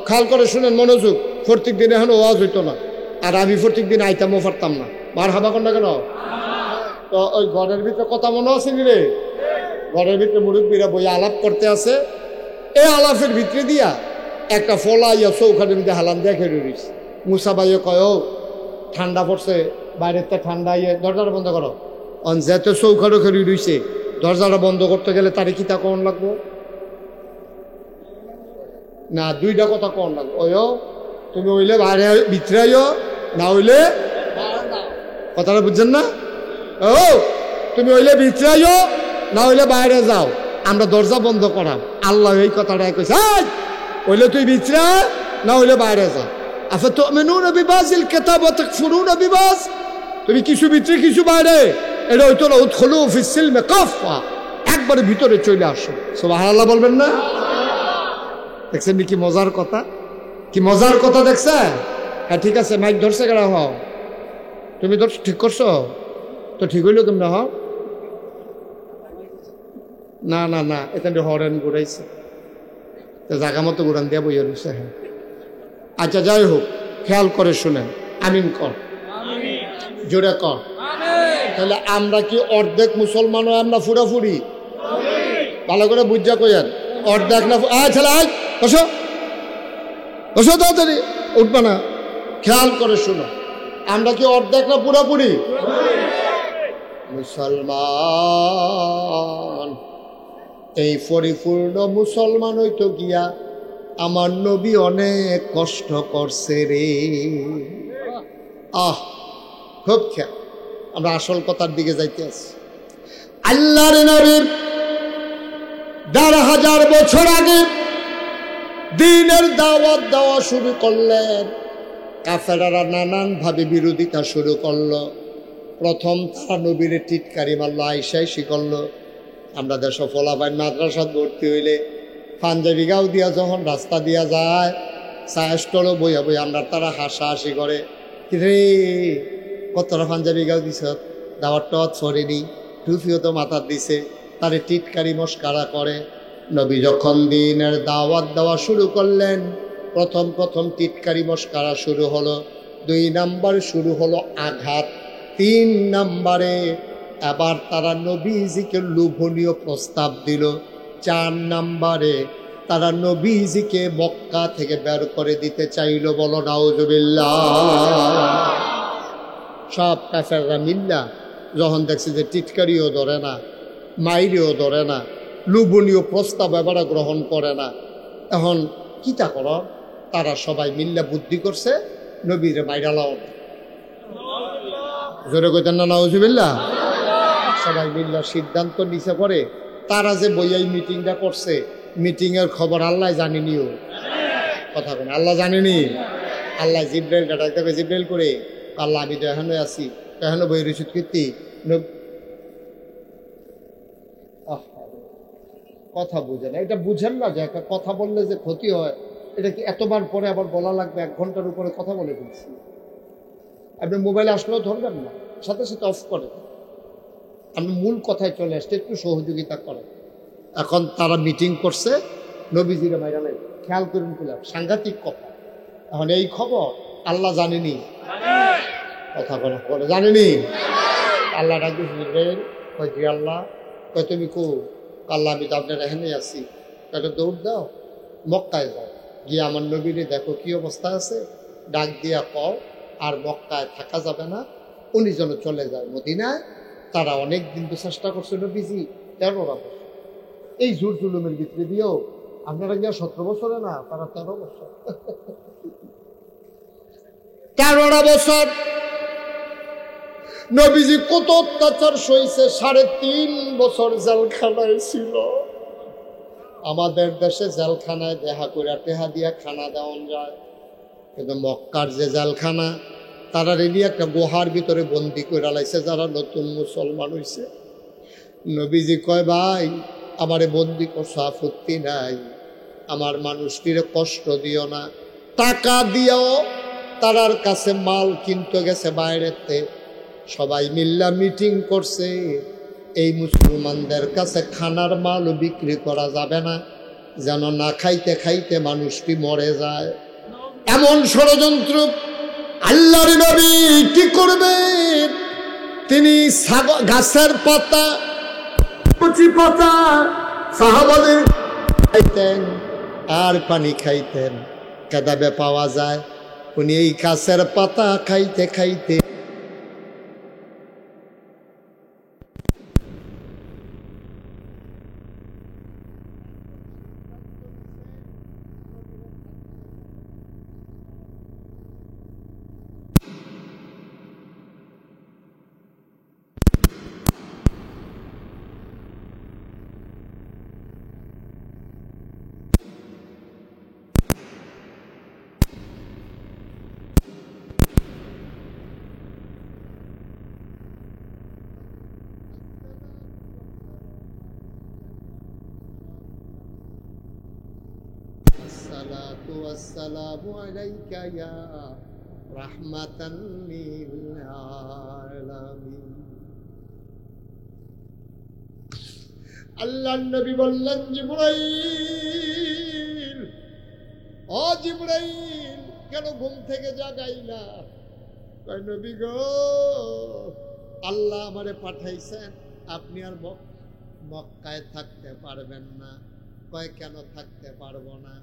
খেয়াল করে শুনেন মনোযোগ, প্রত্যেক দিন এখন আওয়াজ হইতো না, আর আমি প্রত্যেক দিন আইতামও পারতাম না, মার হাবা কর না কেন। তো ওই ঘরের ভিতরে কথা মনে আছে নি রে, ঘরের ভিতরে মুরব্বীরা বই আলাপ করতে আছে, এই আলাপের ভিতরে দিয়া একটা ফলা ইয়া চৌখানের মধ্যে হালান দিয়ে খেয়ে রয়েছে। মুসা ভাইয়ে কয় ও ঠান্ডা পড়ছে, বাইরের তো ঠান্ডা ইয়ে, দরজাটা বন্ধ করো। যেহেতু চৌখারও খেয়ে রয়েছে, দরজাটা বন্ধ করতে গেলে তারে কি তা কখন লাগবো না, দুইটা কথা কখন লাগবো। ওইও তুমি হইলে বাইরে ভিতরে আইও, না হইলে কথাটা বুঝছেন না, ও তুমি হইলে ভিতরে আইও, না হইলে বাইরে যাও, আমরা দরজা বন্ধ করাম। আল্লাহ এই কথাটা কইছে, হইলে তুই ভিতরে না হইলে বাইরে যা। আফাতুমিনুনা বিবাযিল কিতাব ওয়া তাকফুরুনা বিবায, তুমি কিছু ভিতরে কিছু বাইরে, এটা হইতো না উদখুলু ফিস সিলমি কাফা, একবারে ভিতরে চলে আসো। সুবহানাল্লাহ বলবেন না? দেখছেন কি মজার কথা, কি মজার কথা দেখছেন? হ্যাঁ ঠিক আছে, মাইক ধরছে কেন, হও তুমি ধর ঠিক করছো তো, ঠিক হইলো তোমরা হও না না না, এখানে হরেন ঘুরাইছে, জায়গা মতো ঘুরান দিয়া বইয়া রয়েছে। হ্যাঁ আচ্ছা যাই হোক, খেয়াল করে শুনেন, আমিন কর, জোরে কর। তাহলে আমরা কি অর্ধেক মুসলমান হয়, আমরা ফুরাফুরি? ভালো করে বুঝা কইেন, অর্ধেক না ছেলে বসো বসো, তাড়াতাড়ি উঠবা না, খেয়াল করে শুনো, আমরা কি অর্ধেক না পুরাপুরি মুসলমান? এই পরিপূর্ণ মুসলমান হইতো গিয়া আমার নবী অনেক কষ্ট করছে রে। খুব খেয়াল, আমরা আসল কথার দিকে যাইতে আছি। আল্লাহর নবীর ১,৫০০ বছর আগে দ্বীনের দাওয়াত দেওয়া শুরু করলেন, কাফেররা নানান ভাবে বিরোধিতা শুরু করলো। প্রথম তারা নবীর টিটকারি মারল, আইসাইসি করলো। আমরা দেশ ফলাফাই মাদ্রাসা ভর্তি হইলে পাঞ্জাবি গাও দিয়া যখন রাস্তা দিয়া যায়, সায়াস্টলও বইয়া বই আমরা তারা হাসাহাসি করে, রে কতটা পাঞ্জাবি গাও দিছ, দাওয়াত টাওয়াত সরেনি, টুফিও তো মাথার দিছে, তারে টিটকারি মস্কারা করে। নবী যখন দ্বীনের দাওয়াত দেওয়া শুরু করলেন, প্রথম টিটকারি মস্কারা শুরু হলো। ২ নাম্বারে শুরু হলো আঘাত। ৩ নাম্বারে এবার তারা নবীজিকে লোভনীয় প্রস্তাব দিল। ৪ নাম্বারে তারা নবীজিকে মক্কা থেকে বের করে দিতে চাইল। বলো নাউজুবিল্লাহ। সব কাফেররা মিল্লা যখন দেখছে যে টিটকারিও ধরে না, মাইরেও ধরে না, লোভনীয় প্রস্তাব এবারে গ্রহণ করে না, এখন কিতা কর, তারা সবাই মিল্লা বুদ্ধি করছে নবীরে মাইরা লাও। জোরে কইতেন না নাউজুবিল্লাহ। সবাই মিল্লা সিদ্ধান্ত নিচে পড়ে, তারা যে বইয়াই মিটিংটা করছে, মিটিংয়ের খবর আল্লাহ জানিনিও। কথা কেন আল্লাহ জানেনি? আল্লাহ জিব্রাইল ডাকতে জিব্রাইল করে, আল্লাহ আমি তো এখনো আছি, এখনো বই রসিদ কীর্তি কথা বুঝেন, এটা বুঝেন না যে একটা কথা বললে যে ক্ষতি হয়, এটা কি এতবার পরে আবার বলা লাগবে? 1 ঘন্টার উপরে কথা বলে ফেলছি। আপনি মোবাইলে আসলেও ধরবেন না, সাথে সাথে অফ করে দেন। আপনি মূল কথায় চলে আসতে একটু সহযোগিতা করেন। এখন তারা মিটিং করছে, নবীজিরা মাইরা নাই, খেয়াল করুন কিলাম, সাংঘাতিক কথা। এখন এই খবর আল্লাহ জানেনি, কথা বলে জানেনি। আল্লাহ ডাকি শুনলেন, কয় জি আল্লাহ, কয় তুমি কো? আল্লাহ আমি তো আপনার এখানেই আছি। একটা দৌড় দাও, মক্কায় যাও, গিয়ে আমার নবীরে দেখো কি অবস্থা আছে, ডাক দিয়া কও আর মক্কায় থাকা যাবে না, উনি যেন চলে যায় মদিনায়। তারা অনেক দিন তো চেষ্টা করছে নবীজি, 13 বছর এই জোর জুলুমের ভিতরে দিয়েও। আপনারা গিয়া 17 বছরে না, তারা 13 বছর। 13 বছর নবীজি কত অত্যাচার সইছে, 3.5 বছর জেলখানায় ছিল। আমাদের দেশে জেলখানায় দেখা করে টেহা দিয়া খানা দেওয়া যায়, কিন্তু মক্কার যে জেলখানা, তারা রেডি একটা গুহার ভিতরে বন্দি করে লাইছে যারা নতুন মুসলমান হইছে। নবীজি কয় ভাই আমারে বন্দি করছো, আপত্তি নাই, আমার মানুষটিরে কষ্ট দিও না। টাকা দিয়েও তারার কাছে মাল কিনতে গেছে বাইরেতে, সবাই মিল্লা মিটিং করছে এই মুসলমানদের কাছে খানার মাল বিক্রি করা যাবে না, যেন না খাইতে খাইতে মানুষটি মরে যায়। এমন ষড়যন্ত্র। আল্লাহর নবী কি করবে? তিনি গাছের পাতা, কচি পাতা সাহাবাদের খাইতেন আর পানি খাইতেন, কেদাবে পাওয়া যায়। উনি এই গাছের পাতা খাইতে খাইতে আসসালাতু ওয়াসসালামু আলাইকা ইয়া রাহমাতান লিল আলামিন। আল্লাহর নবী বললেন, জিবরাইল, ও জিবরাইল, কেন ঘুম থেকে জাগাইলা? কয় নবী গো, আল্লাহ আমারে পাঠাইছেন, আপনি আর মক্কায় থাকতে পারবেন না। কয় কেন থাকতে পারবো না?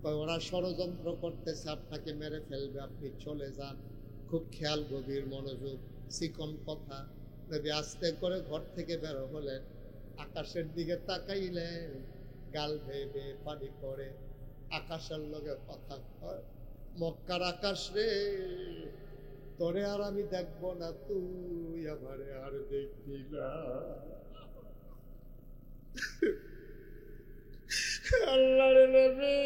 কয় ওরা ষড়যন্ত্র করতেছে, আপনাকে মেরে ফেলবে, আপনি চলে যান। খুব খেয়াল, গভীর মনোযোগ, চিকন কথা। নবী আস্তে করে ঘর থেকে বের হলেন, আকাশের দিকে তাকাইলেন, গাল বেয়ে বেয়ে পানি পড়ে, আকাশের লগে কথা কয়, মক্কার আকাশ রে, তোরে আর আমি দেখবো না, তুই আমারে আর দেখবি না। আল্লাহর নবী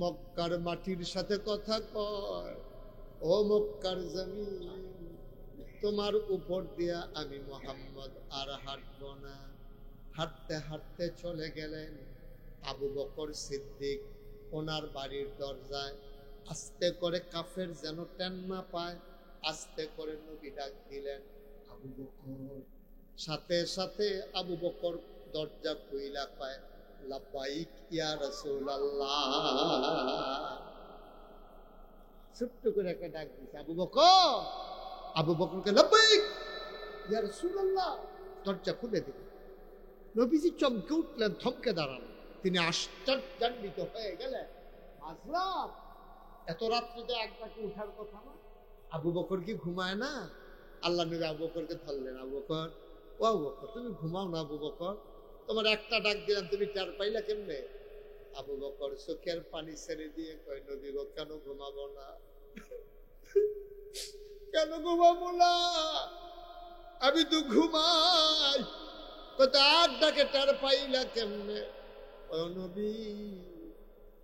মক্কার মাটির সাথে কথা কয়, ও মক্কার জমিন, তোমার উপর দিয়া আমি মুহাম্মদ আর হাঁটব না। হাঁটতে হাঁটতে চলে গেলেন আবু বকর সিদ্দিক ওনার বাড়ির দরজায়। আস্তে করে কাফের যেন টেন না পায়, আস্তে করে নবী ডাক দিলেন, আবু বকর। সাথে সাথে আবু বকর দরজা খুইলা পায়, লাব্বাইক ইয়া রাসূলুল্লাহ। ছোট্ট করে একটা ডাক দিছে, আবু বকর। আবু বকরকে লাব্বাইক ইয়া রাসূলুল্লাহ, দরজা খুলে দিল। নবীজি চমকে উঠলেন, থমকে দাঁড়ালেন। তিনি আশ্চর্যান্বিত হয়ে গেলেন, হযরত, এত রাত্রিতে একটাকে উঠার কথা না? আবু বকর কি ঘুমায় না? আল্লাহ নবী আবু বকরকে ধরলেন, আবু বকর, ও আবু বকর, তুমি ঘুমাও না? আবু বকর, তোমার একটা ডাক দিলাম, তুমি টের পাইলা কেমনে? আবু বকর চোখের পানি ছেড়ে দিয়ে কয়, নবী গো, কেন ঘুমাবো না? কেন ঘুমাবো না? আমি তো ঘুমাই। কত আর ডাকে টের পাইলা কেমনে? ও নবী,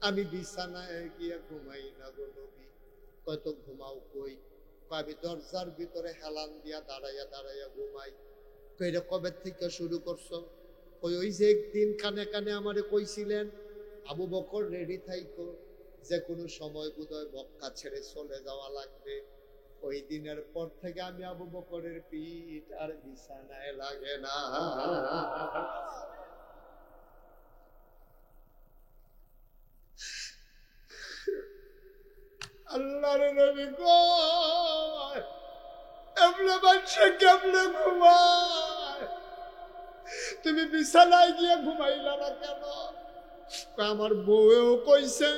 আমি বিছানায় গিয়া ঘুমাই না গো নবী। কত ঘুমাও কই? আমি দরজার ভিতরে হেলান দিয়া দাঁড়াইয়া দাঁড়াইয়া ঘুমাই। কইরে কবে থেকে শুরু করছো? ওই যে একদিন কানে কানে আমারে কইছিলেন আবু বকর রেডি থাইকো, যে কোনো সময় বোধহয় মক্কা ছেড়ে চলে যাওয়া লাগবে। ওই দিনের পর থেকে আমি আবু বকরের পিঠ আর বিছানায় লাগে না। আল্লাহর নবী গো, এমনে মানুষে কেমনে ঘুমায়? তুমি বিছানায় গিয়ে ঘুমাইলা না কেন? আমার বউও কইছে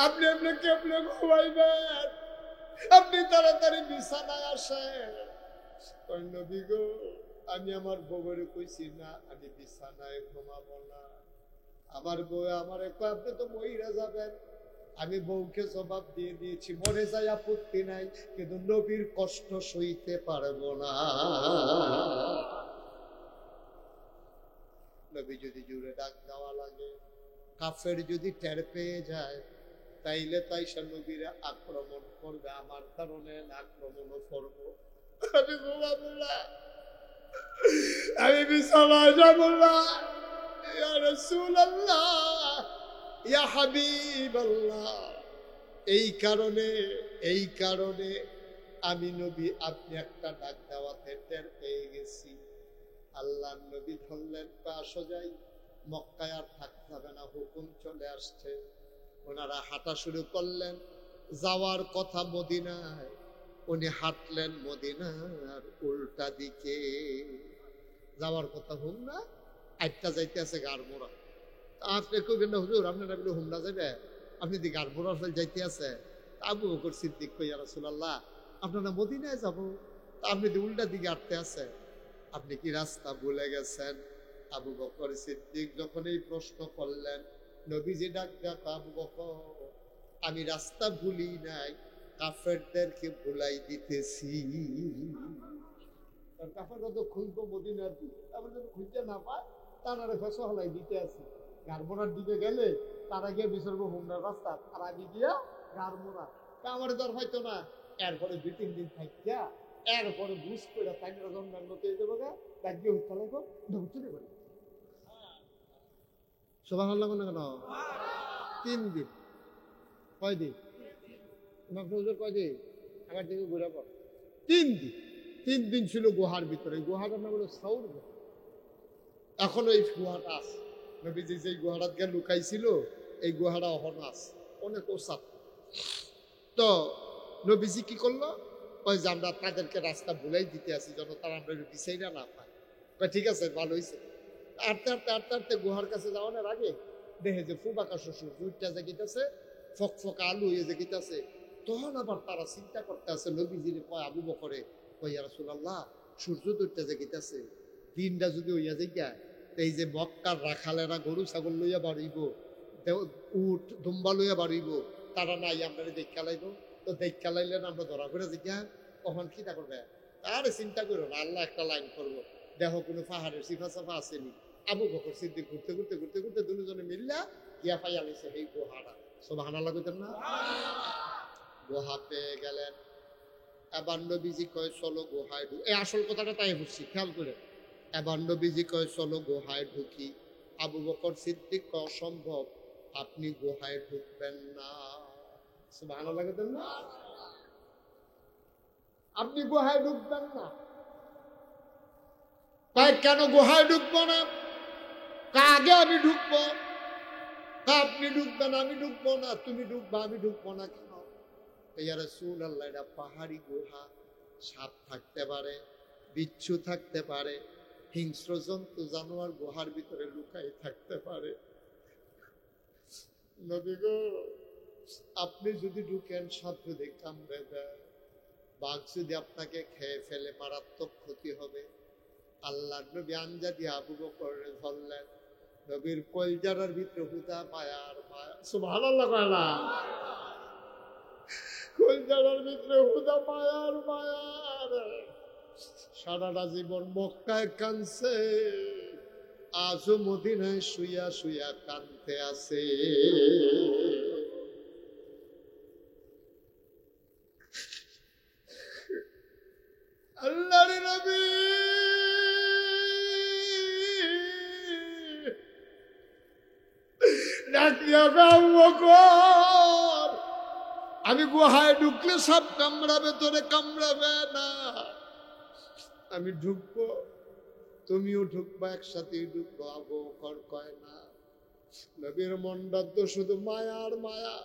আপনি এমনি কেমনে ঘুমাইবেন, আপনি তাড়াতাড়ি বিছানায় আসেন। নবী গো, আমি আমার বউয়ের কইছি না আমি বিছানায় ঘুমাবো না। আমার বউ আমারে কয় আপনি তো মইরা যাবেন। আমি বউকে জবাব দিয়ে দিয়েছি মরে যাই আপত্তি নাই, কিন্তু নবীর কষ্ট সইতে পারবো না। নবী যদি জুড়ে ডাক দেওয়া লাগে, কাফের যদি টের পেয়ে যায়, তাইলে তাই সে নবীরে আক্রমণ করবে, আমার কারণে আক্রমণও করবো। আমি ঘুমাবো না, আমি বিছানায় যাবো না। ইয়া রাসূলুল্লাহ, ইয়া হাবিবাল্লাহ, এই কারণে আমি নবী আপনি একটা ডাক দেওয়াতে টের পেয়ে গেছি। আল্লাহ নবী ধরলেন পা সোজাই, মক্কায় আর থাকতে হবে না, হুকুম চলে আসছে। ওনারা হাঁটা শুরু করলেন, যাওয়ার কথা মদিনায়, উনি হাঁটলেন মদিনার উল্টা দিকে। যাওয়ার কথা হুমনা, আটটা যাইতে আছে গাড়মোড়া। আপনি কইবেন না হুজুর আপনারা বলে হুমনা যাবে, আপনি দি গাড়মোড়া যাইতে আছে। আবু বকর সিদ্দিক কই, ইয়া রাসূলুল্লাহ আপনারা মদিনায় যাব, আপনি দি উল্টা দিকে হাঁটতে আছে, আপনি কি রাস্তা ভুলে গেছেন? আবু বকর সিদ্দিক যখন এই প্রশ্ন করলেন, নবীজি ডাক ডাক, আবু বকর আমি রাস্তা ভুলি নাই, কাফেরদেরকে ভুলাই দিতেছি। কাফেররা তো খুঁজবো মদিনার দিকে, আমরা যদি খুঁজতে না পায় তারা ফেসা হলাই দিতে আছে। গাড়মোড়ার দিকে গেলে তারা গিয়ে বিসর্গ হুমনার রাস্তা, আর আগে গিয়া গাড়মোড়া। আমার দর হয়তো না, এরপরে 2-3 দিন থাকিয়া এরপরে বুঝ করে তাই জন্মান্ন পেয়ে যাবো গা, তার গিয়ে হত্যা লাগবো, চলে যাবে। সুবহানাল্লাহ না কেন? 3 দিন। কয়দিন? কয়দিন? আমার দিকে ঘুরে পড়। 3 দিন। 3 দিন ছিল গুহার ভিতরে। গুহাটার নাম হলো সাউর গুহা। এখনো এই গুহাটা আছে। নবীজি যে গুহাটা গিয়ে লুকাইছিল, এই গুহাটা এখনো আছে, অনেক ওসাত। তো নবীজি কি করলো, ওই যে আমরা তাদেরকে রাস্তা ভুলাই দিতে আসি যেন তারা আমরা বিচাইরা না পায়। ঠিক আছে, ভালো হয়েছে। আটতে গুহার কাছে যাওয়ানোর আগে দেখে যে ফুবাকা শ্বশুর দুইটা জাগিতেছে, ফকফকা আলু হয়ে জাগিতেছে। তখন আবার তারা চিন্তা করতে আছে, নবীজির কয় আবু বকরে, কই ইয়া রাসূলুল্লাহ সূর্য দুইটা জাগিতেছে, দিনটা যদি হইয়া যায়, এই যে মক্কার রাখালেরা গরু ছাগল লইয়া বাড়িব, উট দুম্বা লইয়া বাড়িব, তারা নাই আমরা দেখা লাইব, তো দেখা লাইলেন আমরা ধরা করে জিজ্ঞা, কখন খিতা করবে? আরে চিন্তা করো না, আল্লাহ একটা লাইন করবো, দেখো কোনো পাহাড়ের সিফা সাফা আসেনি। আবু বকর সিদ্দিক ঘুরতে ঘুরতে ঘুরতে ঘুরতে দুজনে মিললা গিয়া পাইয়া লইছে এই গুহাটা। সুবহানাল্লাহ কইতেন না? গুহা পেয়ে গেলেন। এবার নবীজি কয় চলো গুহায় ঢুকি। এই আসল কথাটা তাই বুঝছি, খেয়াল করে। এবার নবীজি কয় চলো গুহায় ঢুকি। আবু বকর সিদ্দিক কয় অসম্ভব, আপনি গুহায় ঢুকবেন না। সুবহানাল্লাহ কইতেন না? আপনি গুহায় ঢুকবেন না। তাই কেন গুহায় ঢুকবো না? আগে আমি ঢুকবো। আপনি ঢুকবেন, আমি ঢুকবো না। তুমি ঢুকবা, আমি ঢুকবো না কেন? ইয়া রাসূলুল্লাহ, এটা পাহাড়ি গুহা, সাপ থাকতে পারে, বিচ্ছু থাকতে পারে, হিংস্র জন্তু জানোয়ার গুহার ভিতরে লুকাই থাকতে পারে। নবী গো, আপনি যদি ঢুকেন, সাপ যদি কামড়ে দেয়, বাঘ যদি আপনাকে খেয়ে ফেলে, মারাত্মক ক্ষতি হবে। আল্লাহ নবী আঞ্জা দিয়ে আবু বকরের ধরলেন। নবীর কলজারার ভিতরে হুদা মায়ার মায়া। সুবহানাল্লাহ কয়লা। কলজারার ভিতরে হুদা মায়ার মায়ার। সারাটা জীবন মক্কায় কানছে, আজও মদিনায় শুইয়া শুইয়া কানতে আছে। আমি গুহায় ঢুকলে সব কামড়াবে, তোরে কামড়াবে না। আমি ঢুকবো, তুমিও ঢুকবা, একসাথেই ঢুকবো। আবু বকর কয় না। নবীর মনটা তো শুধু মায়া আর মায়া।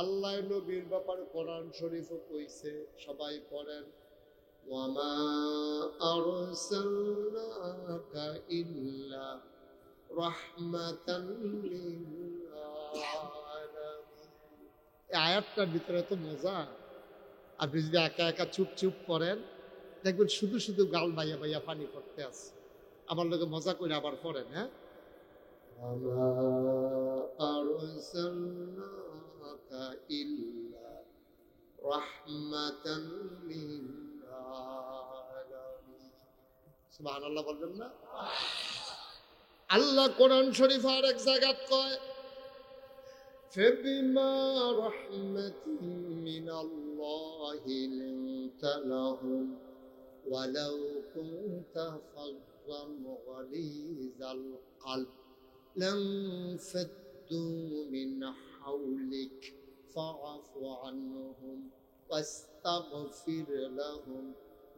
আল্লাহ নবীর ব্যাপারে কোরআন শরীফও কইছে, সবাই পড়েন, ওয়ামা আরসালনাকা ইল্লা রাহমাতাল লিল আলামিন। এই আয়াতটার ভিতরে তো মজা। আপনি যদি একা একা চুপ চুপ করেন, দেখবেন শুধু শুধু গাল বাইয়া বাইয়া পানি পড়তে আছে। আমার লোকে মজা করে আবার পড়েন, হ্যাঁ, ওয়ামা আরসালনাকা ইল্লা রাহমাতাল লিল আলামিন। সুবহানাল্লাহ বলবেন না? আল্লাহ কোরআন শরীফ আর এক জায়গায় কয়, فبما رحمة من الله لنت لهم ولو كنت فظا غليظ القلب لانفضوا من حولك فاعف عنهم واستغفر لهم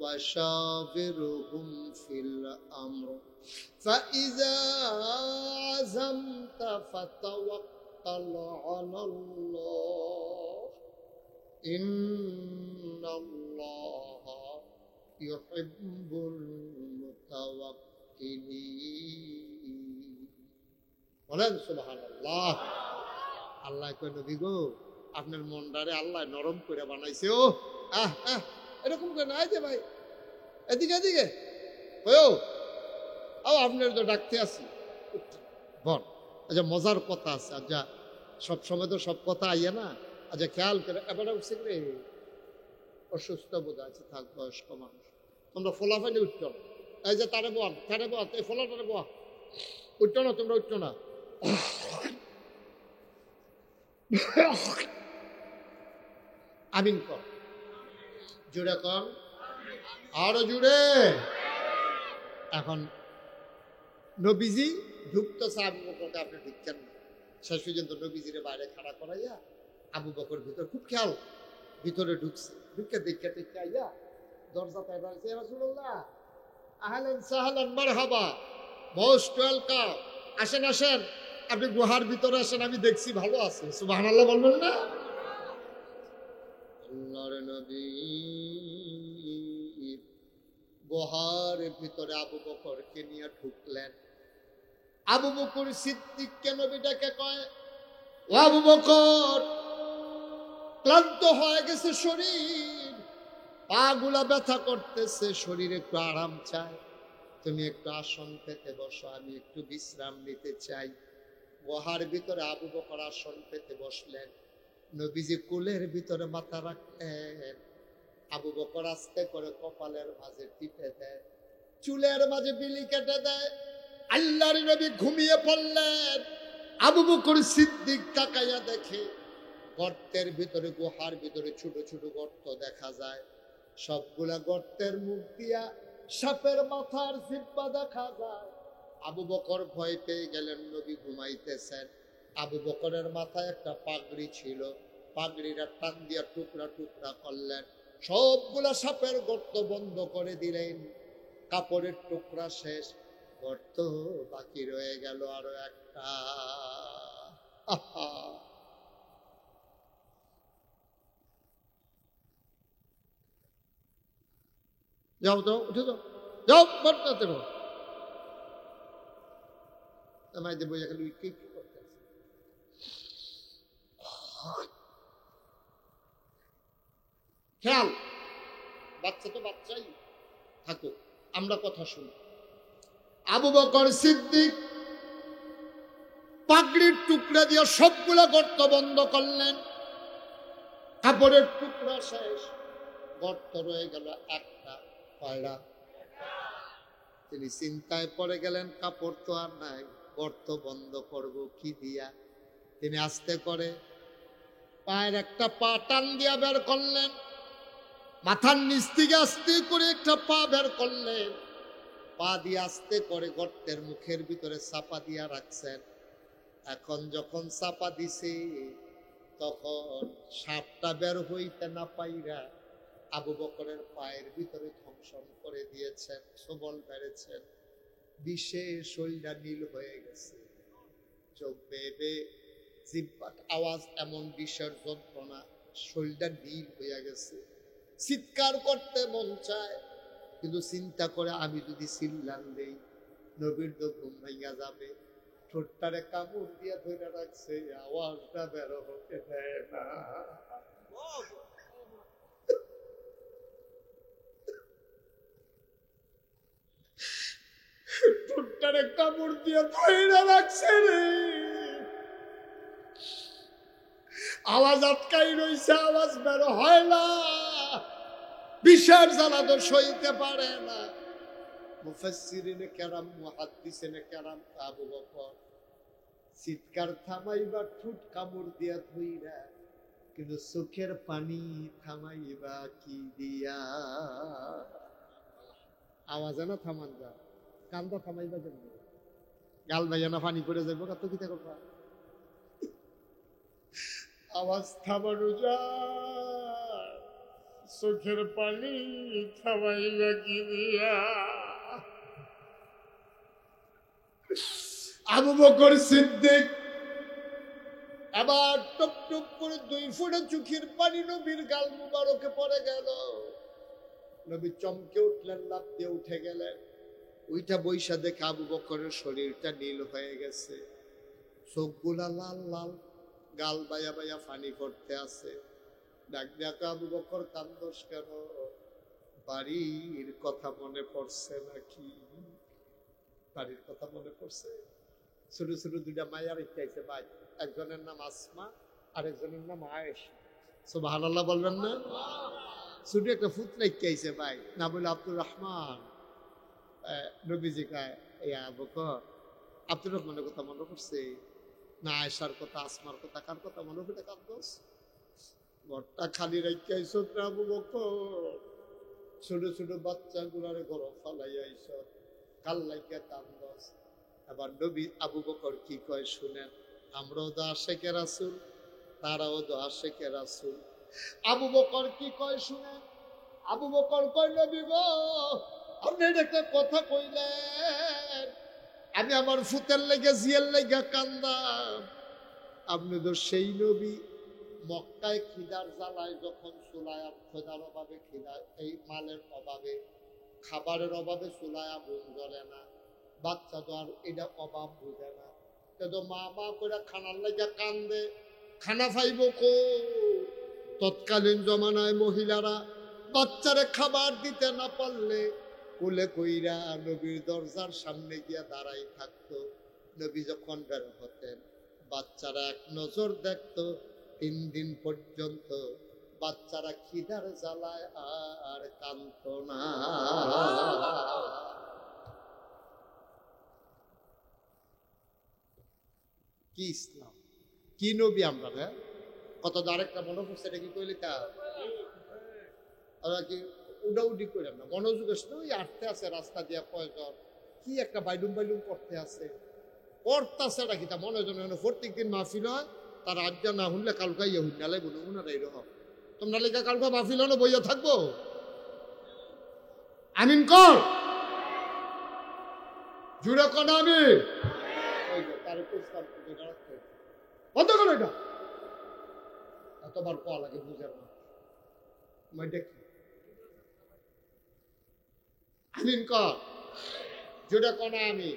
وشاورهم في الأمر فإذا عزمت فتوكل على الله إن الله يحب المتوكلين। বলেন সুবহানাল্লাহ। আল্লাহ কয়, নবী গো, আপনার মনটারে আল্লাহ নরম করে বানাইছে। ও এরকম করে নাই যে ভাই, এদিকে এদিকে ও আপনার তো ডাকতে আসি বল। আচ্ছা, মজার কথা আছে। আচ্ছা, সব সময় তো সব কথা আইয়া না। আচ্ছা, খেয়াল করে এবারে উঠছে রে, অসুস্থ বোধ আছে, থাক, বয়স্ক মানুষ, তোমরা ফোলা ফাইলে উঠছো না। এই যে তারে বল, এই ফোলাটারে বল, উঠছো না, তোমরা উঠছো না। আমিন কর, জুড়ে কর, আরো জুড়ে। এখন নবীজি ঢুকতেছে, আবু বকরকে আপনি ঢুকছেন না। শেষ পর্যন্ত নবীজিরে বাইরে খাড়া করাইয়া আবু বকর ভিতর, খুব খেয়াল, ভিতরে ঢুকছে। ঢুকে দেখে টেকে আইয়া দরজা পেয়ে আছে, রাসূলুল্লাহ আহলান সাহলান মারহাবা, মোস্ট ওয়েলকাম, আসেন আসেন, আপনি গুহার ভিতরে আসেন, আমি দেখছি ভালো আছে। সুবহানাল্লাহ বলবেন না? আল্লাহর নবী গুহার ভিতরে আবু বকরকে নিয়ে ঢুকলেন। আবু বকর সিদ্দিককে নবীটাকে কয়, ও আবু বকর, ক্লান্ত হয়ে গেছে শরীর, পা গুলা ব্যথা করতেছে, শরীর একটু আরাম চায়, তুমি একটু আসন পেতে বসো, আমি একটু বিশ্রাম নিতে চাই। গুহার ভিতরে আবু বকর আসন পেতে বসলেন। নবীজি কুলের ভিতরে মাথা রাখলেন। আবু বকর আস্তে করে কপালের মাঝে টিপে দেয়, চুলের মাঝে বিলি কেটে দেয়। আল্লাহর নবী ঘুমিয়ে পড়লেন। আবু বকর সিদ্দিক তাকাইয়া দেখে গর্তের ভিতরে, গুহার ভিতরে ছোট ছোট গর্ত দেখা যায়। সবগুলা গর্তের মুখ দিয়া সাপের মাথার জিহ্বা দেখা যায়। আবু বকর ভয় পেয়ে গেলেন, নবী ঘুমাইতেছেন। আবু বকরের মাথায় একটা পাগড়ি ছিল, পাগড়িটা টান দিয়া টুকরা টুকরা করলেন, সবগুলা সাপের গর্ত বন্ধ করে দিলেন। কাপড়ের টুকরা শেষ, গর্ত বাকি রয়ে গেল আরো একটা। যাও তো, উঠে যাও, যাও বর্তাতে আমায় দেবো। এখানে কি করতে আছে? খেয়াল, বাচ্চা তো বাচ্চাই থাকুক, আমরা কথা শুনি। আবু বকর সিদ্দিক পাগড়ির টুকরা দিয়ে সবগুলা গর্ত বন্ধ করলেন। কাপড়ের টুকরা শেষ, গর্ত রয়ে গেল একটা। কয়টা? তিনি চিন্তায় পড়ে গেলেন, কাপড় তো আর নাই, গর্ত বন্ধ করব কি দিয়া। তিনি আস্তে করে পায়ের একটা পা টান দিয়া বের করলেন, মাথার নিচ থেকে আস্তে করে একটা পা বের করলেন, পা দিয়ে আস্তে করে গর্তের মুখের ভিতরে চাপা দিয়া রাখছেন। এখন যখন চাপা দিছে, তখন সাপটা বের হইতে না পাইরা আবু বকরের পায়ের ভিতরে ধ্বংসন করে দিয়েছেন, সবল বেড়েছেন, বিষে শরীরটা নীল হয়ে গেছে, চোখ বেয়ে জিব্বাত আওয়াজ, এমন বিষের যন্ত্রণা, শরীরটা নীল হয়ে গেছে। চিৎকার করতে মন চায়, কিন্তু চিন্তা করে আমি যদি চিল্লান দেই নবীর তো ঘুম ভাইয়া যাবে। ঠোঁটটারে কামড় দিয়ে ধরে রাখছে, আওয়াজটা বের হতে দেয় না। ঠোঁটটারে কামড় দিয়ে ধরে রাখছে রে, আওয়াজ আটকাই রইছে, আওয়াজ বের হয় না, বিষের জ্বালা তো সইতে পারে না। মুফাসসিরিনে কেরাম, মুহাদ্দিসিনে কেরাম, আবু বকর চিৎকার থামাইবা ঠোঁট কামড় দিয়া ধইরা, কিন্তু চোখের পানি থামাইবা কি দিয়া? আওয়াজ না থামান যা, কান্দা থামাইবা কেন? গাল ভাইয়া না পানি পড়ে যাইব, কত কিতা করবা? আওয়াজ থামানো যায়, চোখের পানি থামাইবা কি দিয়া? আবু বকর সিদ্দিক আবার টপ টপ করে 2 ফোঁটা চোখের পানি নবীর গাল মুবারকে পড়ে গেল। নবী চমকে উঠলেন, লাফ দিয়ে উঠে গেলেন। ওইটা বৈশা দেখে আবু বকরের শরীরটা নীল হয়ে গেছে, চোখগুলা লাল লাল, গাল বায়া বায়া পানি পড়তে আছে। ডাক ডাক, আবু বকর কান্দোস কেন? বাড়ির কথা মনে পড়ছে নাকি? বাড়ির কথা মনে পড়ছে? ছোট ছোট 2টা মায়া রেখে আইছে ভাই, একজনের নাম আসমা আর একজনের নাম আয়েশা। সুবহানাল্লাহ বলবেন না? ছোট একটা ফুট রেখে আইছে ভাই, না বলে আব্দুর রহমান। নবীজি কয়, ইয়া বকর, আব্দুর রহমানের কথা মনে পড়ছে না? আয়েশার কথা, আসমার কথা, কার কথা মনে পড়ে কান্দোস? ঘরটা খালি রেখে আইছো আবু বকর, ছোট ছোট বাচ্চা গুলারে ঘর ফালাই আইছ, কাল লাইকা কান্দোস। আবার নবী আবু বকর কি কয় শুনেন, আমরাও তো আশেকে রাসূল, তারাও তো আশেকে রাসূল। আবু বকর কি কয় শুনেন। আবু বকর কয়, নবী গো, আপনি একটা কথা কইলেন, আমি আমার ফুতের লেগে জিয়ের লেগে কান্দাম। আপনি তো সেই নবী, মক্কায় খিদার জ্বালায় যখন চুলায় খোদার অভাবে, খিদা এই মালের অভাবে, খাবারের অভাবে চুলায় আগুন জ্বলে না, বাচ্চা তো আর এটা অভাব বুঝে না, কিন্তু মা মা করে খানার লেগে কান্দে, খানা পাইব কো? তৎকালীন জমানায় মহিলারা বাচ্চারে খাবার দিতে না পারলে কোলে কইরা নবীর দরজার সামনে গিয়া দাঁড়াই থাকতো। নবী যখন বের হতেন, বাচ্চারা এক নজর দেখতো। 3 দিন পর্যন্ত বাচ্চারা খিদার জ্বালায় আর কাঁদতো না। কি ইসলাম, কি নবী আমরা! হ্যাঁ, কত আরেকটা মনে পড়ছে, এটা কি কইলি তা কি উডাউডি করে না, মনোযোগের সাথে ওই আটতে আছে রাস্তা দিয়া কয়জন, কি একটা বাইলুম বাইলুম করতে আছে, করতেছে এটা কি তা মনে হয়। প্রত্যেক দিন মাহফিল হয়, তার আজ্ঞা না শুনলে কালকা ইয়ে হুন্নালে বলে উনারা এইরকম। তোমরা লেখা কালকা মাহফিল হলো বইয়া থাকবো? আমিন কর, জুড়ে কন আমি। তার বন্ধ করো এটা, এতবার কল লাগে বুঝার না। আমিন কর, জুড়ে কন আমি।